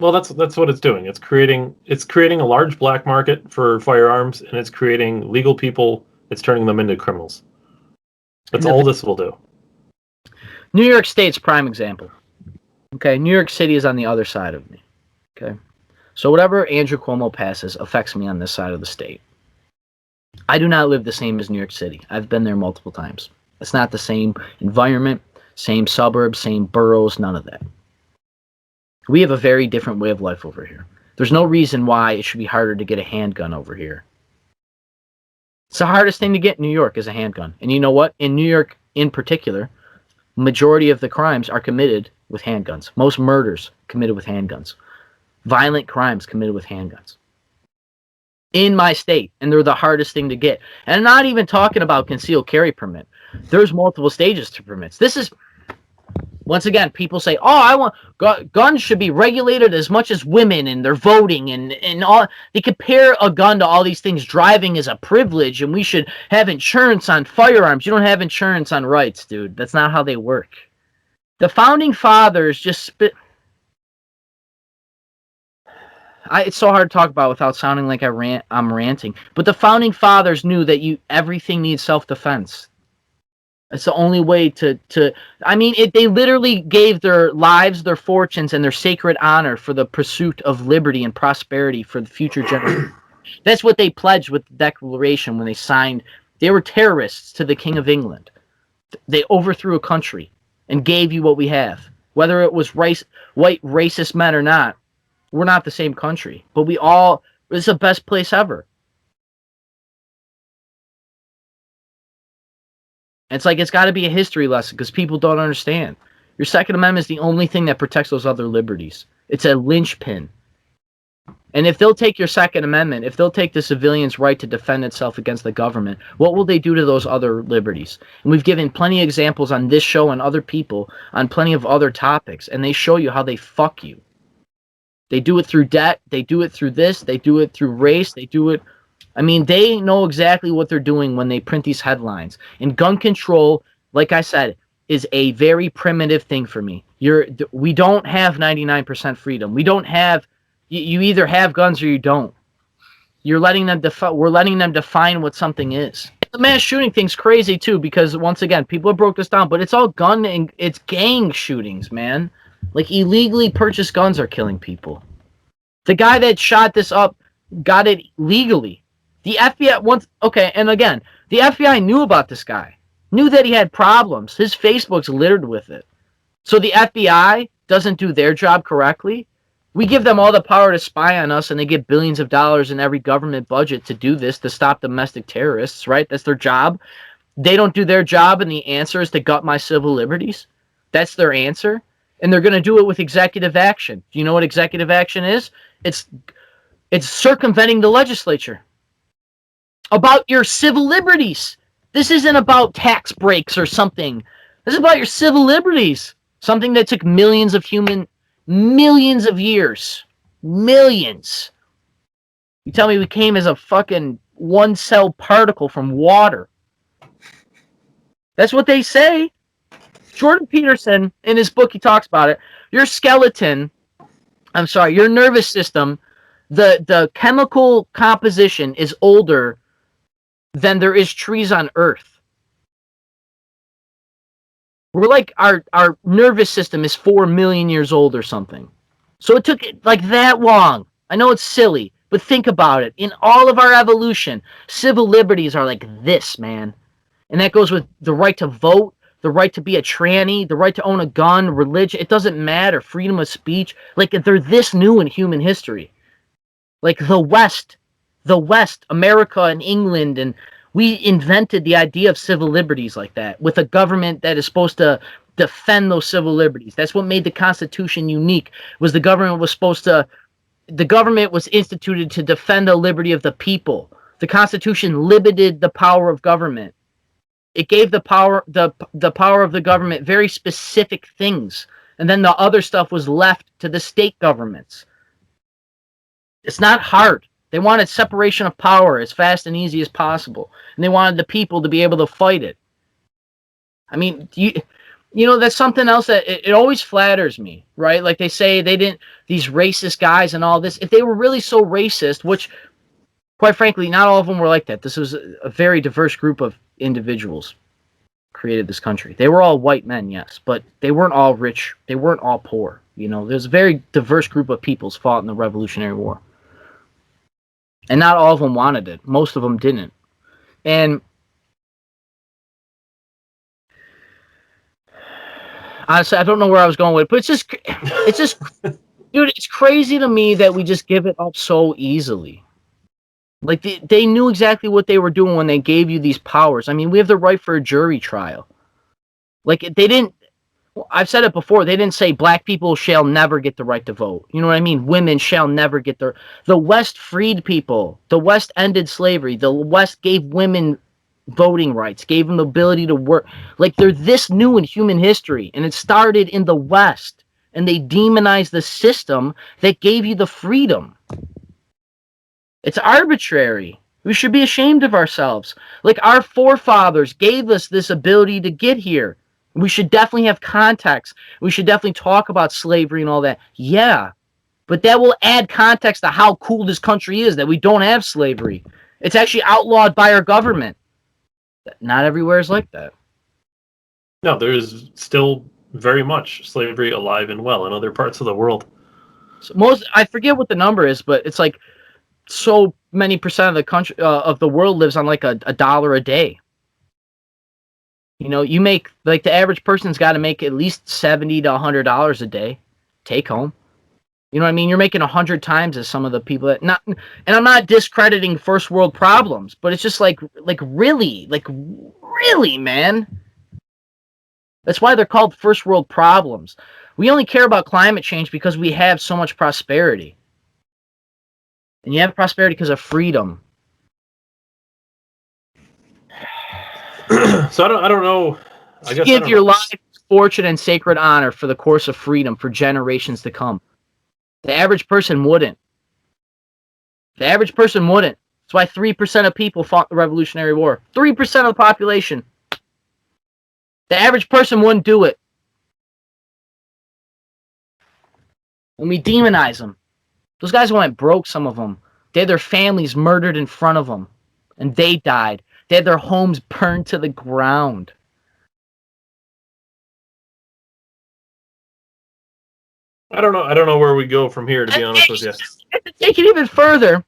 S3: Well, that's what it's doing. It's creating a large black market for firearms, and it's creating legal people. It's turning them into criminals. That's all this will do.
S4: New York State's prime example. Okay, New York City is on the other side of me. Okay, so whatever Andrew Cuomo passes affects me on this side of the state. I do not live the same as New York City. I've been there multiple times. It's not the same environment, same suburbs, same boroughs, none of that. We have a very different way of life over here. There's no reason why it should be harder to get a handgun over here. It's the hardest thing to get in New York is a handgun. And you know what? In New York in particular, majority of the crimes are committed with handguns. Most murders committed with handguns. Violent crimes committed with handguns. In my state, and they're the hardest thing to get. And I'm not even talking about concealed carry permit. There's multiple stages to permits. This is, once again, people say, oh, guns should be regulated as much as women and their voting and all. They compare a gun to all these things. Driving is a privilege and we should have insurance on firearms. You don't have insurance on rights, dude. That's not how they work. The founding fathers just spit. It's so hard to talk about without sounding like I'm ranting. But the founding fathers knew that everything needs self-defense. It's the only way to I mean, they literally gave their lives, their fortunes, and their sacred honor for the pursuit of liberty and prosperity for the future generations. That's what they pledged with the Declaration when they signed. They were terrorists to the King of England. They overthrew a country and gave you what we have. Whether it was white racist men or not, we're not the same country. But it's the best place ever. It's like it's got to be a history lesson because people don't understand. Your Second Amendment is the only thing that protects those other liberties. It's a linchpin. And if they'll take your Second Amendment, if they'll take the civilian's right to defend itself against the government, what will they do to those other liberties? And we've given plenty of examples on this show and other people on plenty of other topics, and they show you how they fuck you. They do it through debt. They do it through this. They do it through race. They do it. I mean, they know exactly what they're doing when they print these headlines. And gun control, like I said, is a very primitive thing for me. We don't have 99% freedom. We don't have. You either have guns or you don't. We're letting them define what something is. The mass shooting thing's crazy too because once again, people have broke this down, but it's all gun and it's gang shootings, man. Like illegally purchased guns are killing people. The guy that shot this up got it legally. The FBI and again, the FBI knew about this guy. Knew that he had problems. His Facebook's littered with it. So the FBI doesn't do their job correctly. We give them all the power to spy on us, and they get billions of dollars in every government budget to do this, to stop domestic terrorists, right? That's their job. They don't do their job, and the answer is to gut my civil liberties. That's their answer. And they're going to do it with executive action. Do you know what executive action is? It's circumventing the legislature. About your civil liberties. This isn't about tax breaks or something. This is about your civil liberties. Something that took millions of years. Millions. You tell me we came as a fucking one-cell particle from water. That's what they say. Jordan Peterson, in his book, he talks about it. Your nervous system, the chemical composition is older than there is trees on Earth. We're like, our nervous system is 4 million years old or something. So it took like that long. I know it's silly, but think about it. In all of our evolution, civil liberties are like this, man. And that goes with the right to vote, the right to be a tranny, the right to own a gun, religion. It doesn't matter. Freedom of speech. Like, they're this new in human history. Like the West, America and England, and we invented the idea of civil liberties like that with a government that is supposed to defend those civil liberties. That's what made the Constitution unique, was the government was instituted to defend the liberty of the people. The Constitution limited the power of government. It gave the power of the government very specific things, and then the other stuff was left to the state governments. It's not hard. They wanted separation of power as fast and easy as possible, and they wanted the people to be able to fight it. I mean, you know, that's something else that it always flatters me, right? Like they say these racist guys and all this, if they were really so racist, which quite frankly, not all of them were like that. This was a very diverse group of individuals created this country. They were all white men, yes, but they weren't all rich. They weren't all poor. You know, there's a very diverse group of peoples fought in the Revolutionary War. And not all of them wanted it. Most of them didn't. And honestly, I don't know where I was going with it, but it's just, dude, it's crazy to me that we just give it up so easily. Like, they knew exactly what they were doing when they gave you these powers. I mean, we have the right for a jury trial. Like, they didn't, I've said it before, they didn't say black people shall never get the right to vote. You know what I mean? Women shall never get the West freed people. The West ended slavery. The West gave women voting rights, gave them the ability to work. Like, they're this new in human history, and it started in the West, and they demonized the system that gave you the freedom. It's arbitrary. We should be ashamed of ourselves. Like, our forefathers gave us this ability to get here. We should definitely have context. We should definitely talk about slavery and all that. Yeah, but that will add context to how cool this country is, that we don't have slavery. It's actually outlawed by our government. Not everywhere is like that.
S3: No, there is still very much slavery alive and well in other parts of the world.
S4: So I forget what the number is, but it's like so many percent of the country of the world lives on like a dollar a day. You know, you make like the average person's got to make at least $70 to $100 a day, take home. You know what I mean? You're making 100 times as some of the people that not. And I'm not discrediting first world problems, but it's just like really, man. That's why they're called first world problems. We only care about climate change because we have so much prosperity. And you have prosperity because of freedom.
S3: So I don't know. I guess
S4: Give your life, fortune, and sacred honor for the course of freedom for generations to come. The average person wouldn't. The average person wouldn't. That's why 3% of people fought the Revolutionary War. 3% of the population. The average person wouldn't do it. And we demonize them. Those guys went broke, some of them. They had their families murdered in front of them. And they died. They had their homes burned to the ground.
S3: I don't know where we go from here, to be honest with you.
S4: To take it even further,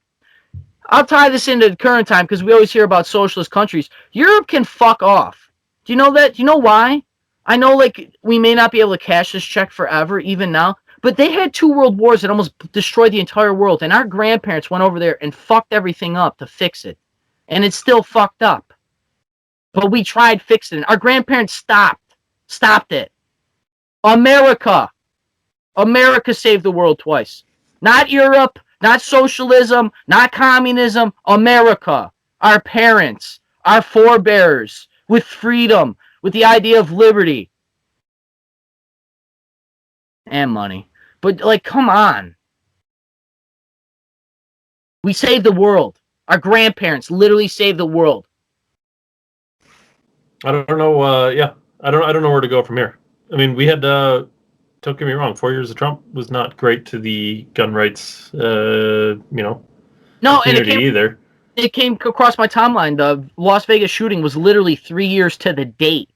S4: I'll tie this into the current time because we always hear about socialist countries. Europe can fuck off. Do you know that? Do you know why? I know, like, we may not be able to cash this check forever, even now, but they had 2 world wars that almost destroyed the entire world, and our grandparents went over there and fucked everything up to fix it. And it's still fucked up. But we tried fixing it. Our grandparents stopped it. America saved the world twice. Not Europe, not socialism, not communism. America. Our parents, our forebears, with freedom, with the idea of liberty. And money. But, like, come on. We saved the world. Our grandparents literally saved the world.
S3: I don't know. I don't know where to go from here. I mean, we had. Don't get me wrong. 4 years of Trump was not great to the gun rights.
S4: No,
S3: community either.
S4: It came across my timeline. The Las Vegas shooting was literally 3 years to the date.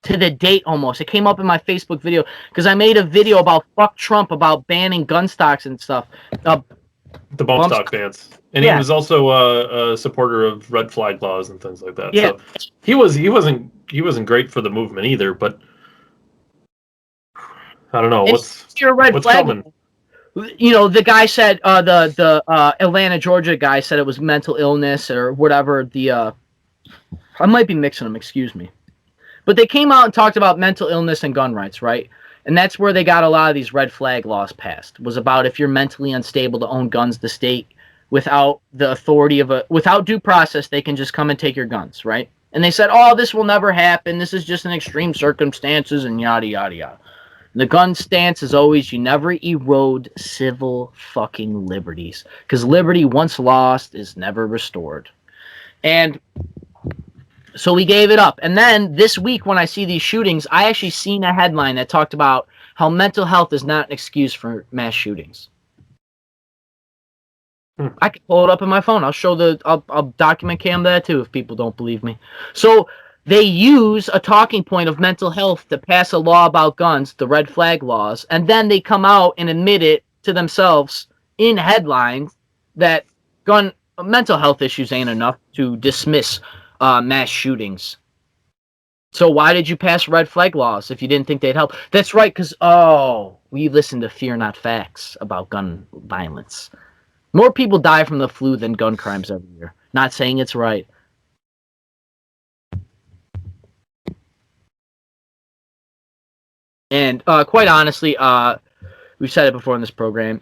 S4: To the date, almost. It came up in my Facebook video because I made a video about fuck Trump, about banning gun stocks and stuff.
S3: The bump stock bans. And he was also a supporter of red flag laws and things like that.
S4: Yeah.
S3: So he wasn't great for the movement either, but I don't know. What's coming?
S4: You know, the guy said the Atlanta, Georgia guy said it was mental illness or whatever. I might be mixing them, excuse me. But they came out and talked about mental illness and gun rights, right? And that's where they got a lot of these red flag laws passed. Was about if you're mentally unstable to own guns, the state, without the authority without due process, they can just come and take your guns, right? And they said, oh, this will never happen. This is just in extreme circumstances and yada, yada, yada. The gun stance is always you never erode civil fucking liberties. Because liberty once lost is never restored. And so we gave it up. And then this week when I see these shootings, I actually seen a headline that talked about how mental health is not an excuse for mass shootings. I can pull it up on my phone. I'll document cam that too if people don't believe me. So they use a talking point of mental health to pass a law about guns, the red flag laws, and then they come out and admit it to themselves in headlines that mental health issues ain't enough to dismiss mass shootings. So why did you pass red flag laws if you didn't think they'd help? That's right, because, we listen to Fear Not Facts about gun violence. More people die from the flu than gun crimes every year. Not saying it's right. And quite honestly, we've said it before in this program,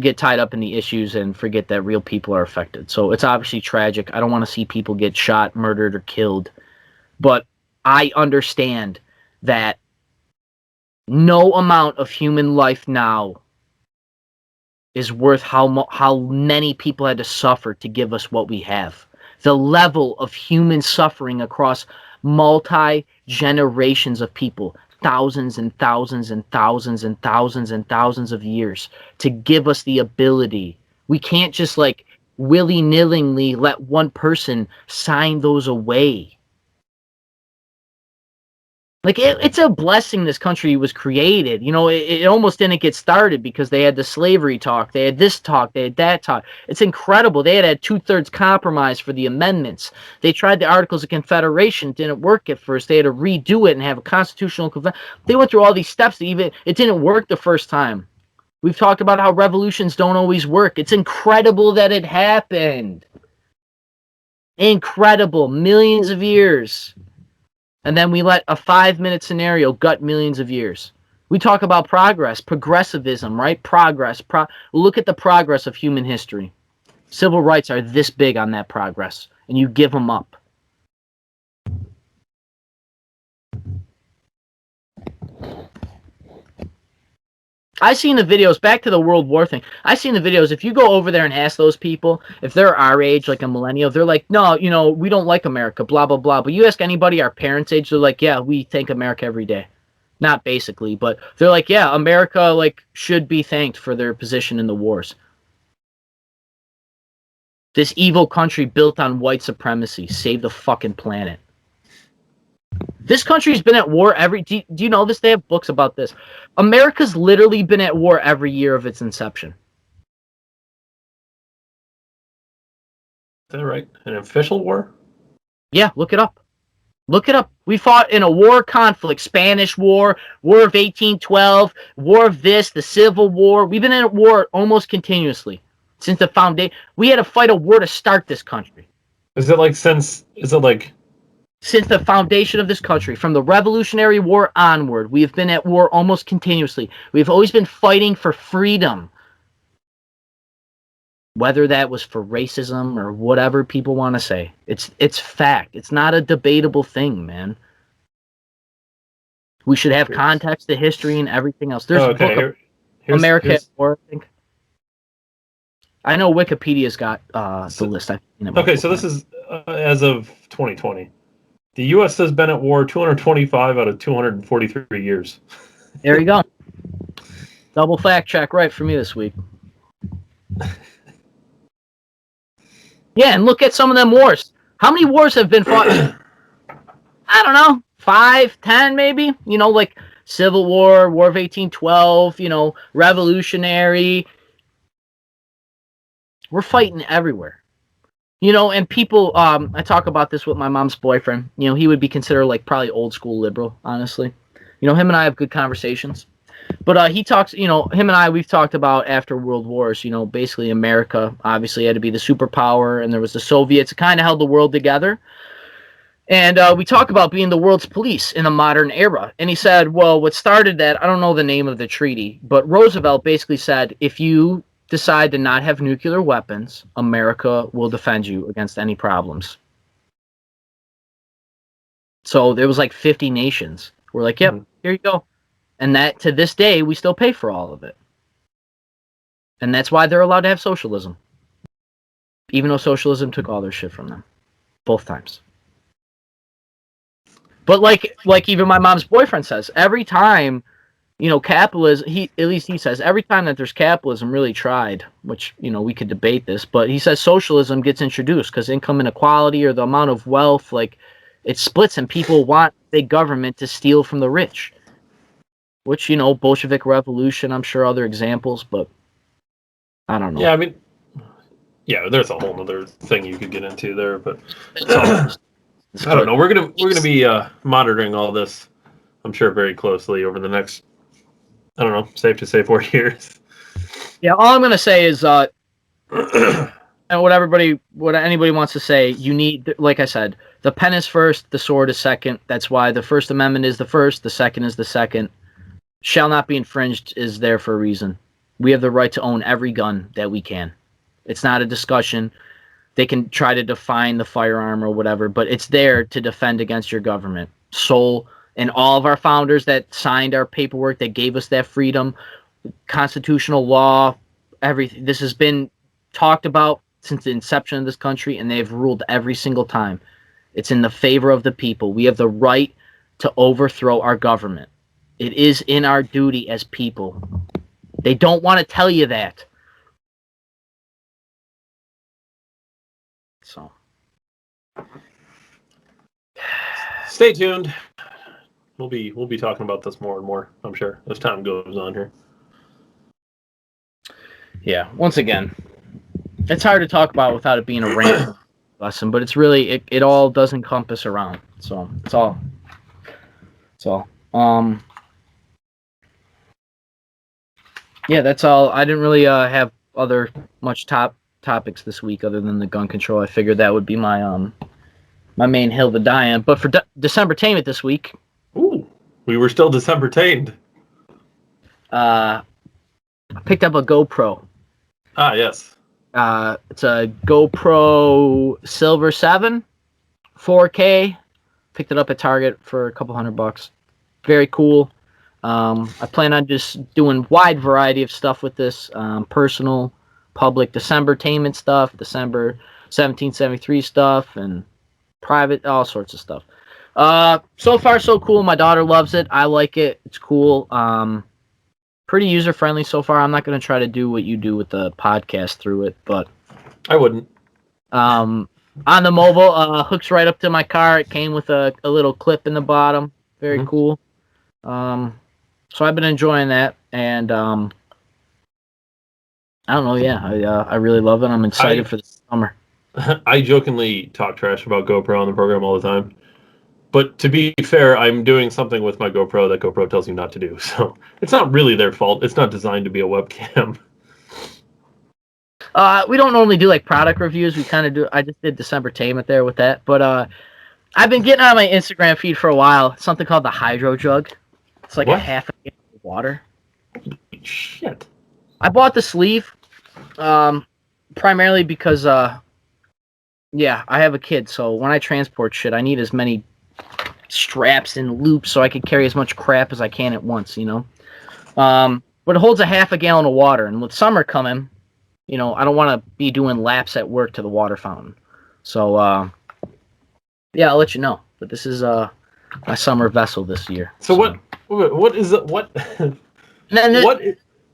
S4: get tied up in the issues and forget that real people are affected. So it's obviously tragic. I don't want to see people get shot, murdered, or killed. But I understand that no amount of human life now is worth how many people had to suffer to give us what we have. The level of human suffering across multi-generations of people, thousands and thousands and thousands and thousands and thousands of years to give us the ability. We can't just like willy-nilly let one person sign those away. Like it's a blessing this country was created. You know, it almost didn't get started because they had the slavery talk, they had this talk, they had that talk. It's incredible. They had 2/3 compromise for the amendments. They tried the Articles of Confederation, didn't work at first. They had to redo it and have a constitutional convention. They went through all these steps. It didn't work the first time. We've talked about how revolutions don't always work. It's incredible that it happened. Incredible. Millions of years. And then we let a 5-minute scenario gut millions of years. We talk about progress, progressivism, right? Progress. Look at the progress of human history. Civil rights are this big on that progress, and you give them up. I seen the videos, back to the World War thing. I seen the videos. If you go over there and ask those people, if they're our age, like a millennial, they're like, no, you know, we don't like America, blah, blah, blah. But you ask anybody our parents' age, they're like, yeah, we thank America every day. Not basically, but they're like, yeah, America like should be thanked for their position in the wars. This evil country built on white supremacy. Save the fucking planet. This country's been at war do you know this? They have books about this. America's literally been at war every year of its inception.
S3: Is that right? An official war?
S4: Yeah, look it up. Look it up. We fought in a war conflict, Spanish War, War of 1812, War of this, the Civil War. We've been at war almost continuously since the foundation. We had to fight a war to start this country.
S3: Since
S4: the foundation of this country, from the Revolutionary War onward, we have been at war almost continuously. We've always been fighting for freedom. Whether that was for racism or whatever people want to say. It's fact. It's not a debatable thing, man. We should have context to history and everything else. There's a book of America at War, I think. I know Wikipedia's got the list.
S3: Okay, so this is as of 2020. The U.S. has been at war 225 out of 243 years.
S4: There you go. Double fact check right for me this week. Yeah, and look at some of them wars. How many wars have been fought? I don't know, 5, 10 maybe? You know, like Civil War, War of 1812, you know, Revolutionary. We're fighting everywhere. You know, and people, I talk about this with my mom's boyfriend. You know, he would be considered like probably old school liberal, honestly. You know, him and I have good conversations. But he talks, you know, him and I, we've talked about after World Wars, you know, basically America obviously had to be the superpower, and there was the Soviets. It kind of held the world together. And we talk about being the world's police in a modern era. And he said, well, what started that, I don't know the name of the treaty, but Roosevelt basically said, if you decide to not have nuclear weapons, America will defend you against any problems. So there was like 50 nations. We're like, yep, here you go. And that, to this day, we still pay for all of it. And that's why they're allowed to have socialism. Even though socialism took all their shit from them. Both times. But like even my mom's boyfriend says, every time, you know, capitalism, at least he says, every time that there's capitalism really tried, which, you know, we could debate this, but he says socialism gets introduced because income inequality or the amount of wealth, like, it splits and people want big government to steal from the rich. Which, you know, Bolshevik Revolution, I'm sure other examples, but I don't know.
S3: Yeah, I mean, yeah, there's a whole other thing you could get into there, but I don't know. We're gonna be monitoring all this, I'm sure, very closely over the next, I don't know, safe to say 4 years.
S4: Yeah, all I'm gonna say is, and what anybody wants to say, you need, like I said, the pen is first, the sword is second. That's why the First Amendment is the first, the second is the second. Shall not be infringed is there for a reason. We have the right to own every gun that we can. It's not a discussion. They can try to define the firearm or whatever, but it's there to defend against your government. And all of our founders that signed our paperwork that gave us that freedom, constitutional law, everything. This has been talked about since the inception of this country, and they've ruled every single time. It's in the favor of the people. We have the right to overthrow our government. It is in our duty as people. They don't want to tell you that. So,
S3: stay tuned. We'll be talking about this more and more, I'm sure, as time goes on here.
S4: Yeah, once again, it's hard to talk about without it being a rant lesson, but it's really it all does encompass around. So it's all. Yeah, that's all. I didn't really have other much topics this week other than the gun control. I figured that would be my my main hill to die on. But for Decembertainment this week,
S3: ooh, we were still Decembertained.
S4: I picked up a GoPro.
S3: Ah, yes.
S4: It's a GoPro Silver 7, 4K. Picked it up at Target for a couple $100. Very cool. I plan on just doing wide variety of stuff with this. Personal, public, Decembertainment stuff, December 1773 stuff, and private, all sorts of stuff. So far, so cool. My daughter loves it. I like it. It's cool. Pretty user-friendly so far. I'm not going to try to do what you do with the podcast through it, but...
S3: I wouldn't.
S4: On the mobile, hooks right up to my car. It came with a little clip in the bottom. Very cool. So I've been enjoying that, and I don't know, yeah, I really love it. I'm excited for the summer.
S3: I jokingly talk trash about GoPro on the program all the time. But to be fair, I'm doing something with my GoPro that GoPro tells you not to do. So it's not really their fault. It's not designed to be a webcam.
S4: We don't normally do like product reviews. We kind of do. I just did Decembertainment there with that. But I've been getting on my Instagram feed for a while. Something called the Hydro Jug. It's like a half a gallon of water.
S3: Shit.
S4: I bought the sleeve primarily because, yeah, I have a kid. So when I transport shit, I need as many straps and loops so I can carry as much crap as I can at once, you know. But it holds a half a gallon of water, and with summer coming, you know, I don't want to be doing laps at work to the water fountain. So yeah, I'll let you know. But this is my summer vessel this year.
S3: So what is it? What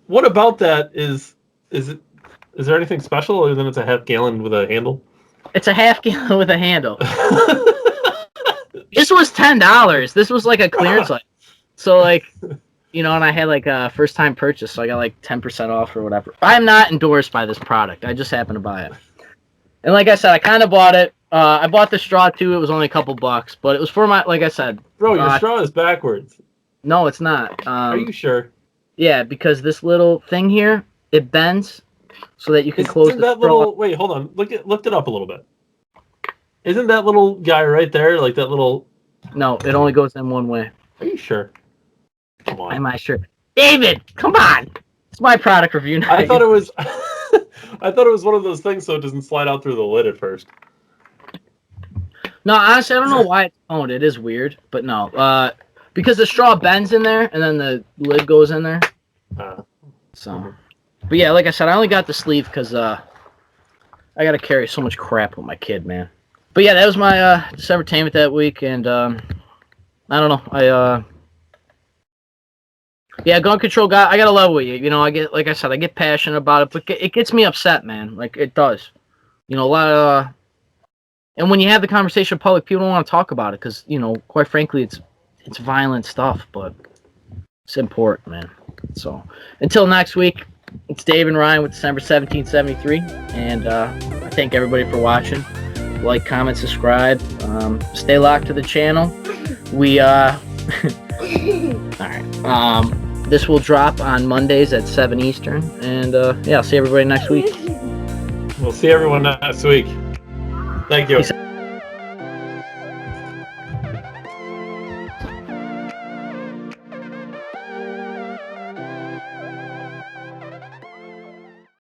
S3: what about that is there anything special other than it's a half gallon with a handle?
S4: It's a half gallon with a handle. This was $10. This was like a clearance item. So like, you know, and I had like a first time purchase, so I got like 10% off or whatever. I'm not endorsed by this product. I just happened to buy it. And like I said, I kind of bought it. I bought the straw too. It was only a couple bucks, but it was for my, like I said.
S3: Bro, your straw is backwards.
S4: No, it's not.
S3: Are you sure?
S4: Yeah, because this little thing here, it bends so that you can close the
S3: that
S4: straw.
S3: little, wait, hold on. Look it up a little bit. Isn't that little guy right there, like that little...
S4: No, it only goes in one way.
S3: Are you sure? Come on.
S4: Am I sure? David, come on! It's my product review now.
S3: I thought it was... I thought it was one of those things so it doesn't slide out through the lid at first.
S4: No, honestly, I don't know why it's owned. It is weird, but no. Because the straw bends in there, and then the lid goes in there. So, but yeah, like I said, I only got the sleeve because I got to carry so much crap with my kid, man. But yeah, that was my Decembertainment that week, and I don't know. Yeah, gun control guy. I gotta level with you. You know, I get passionate about it, but it gets me upset, man. Like it does. You know, a lot of. And when you have the conversation with public, people don't want to talk about it because, you know, quite frankly, it's violent stuff, but it's important, man. So until next week, it's Dave and Ryan with December 1773, and I thank everybody for watching. Like, comment, subscribe. Stay locked to the channel. We all right. This will drop on Mondays at 7 Eastern, and yeah, I'll see everybody next week.
S3: We'll see everyone next week. Thank you.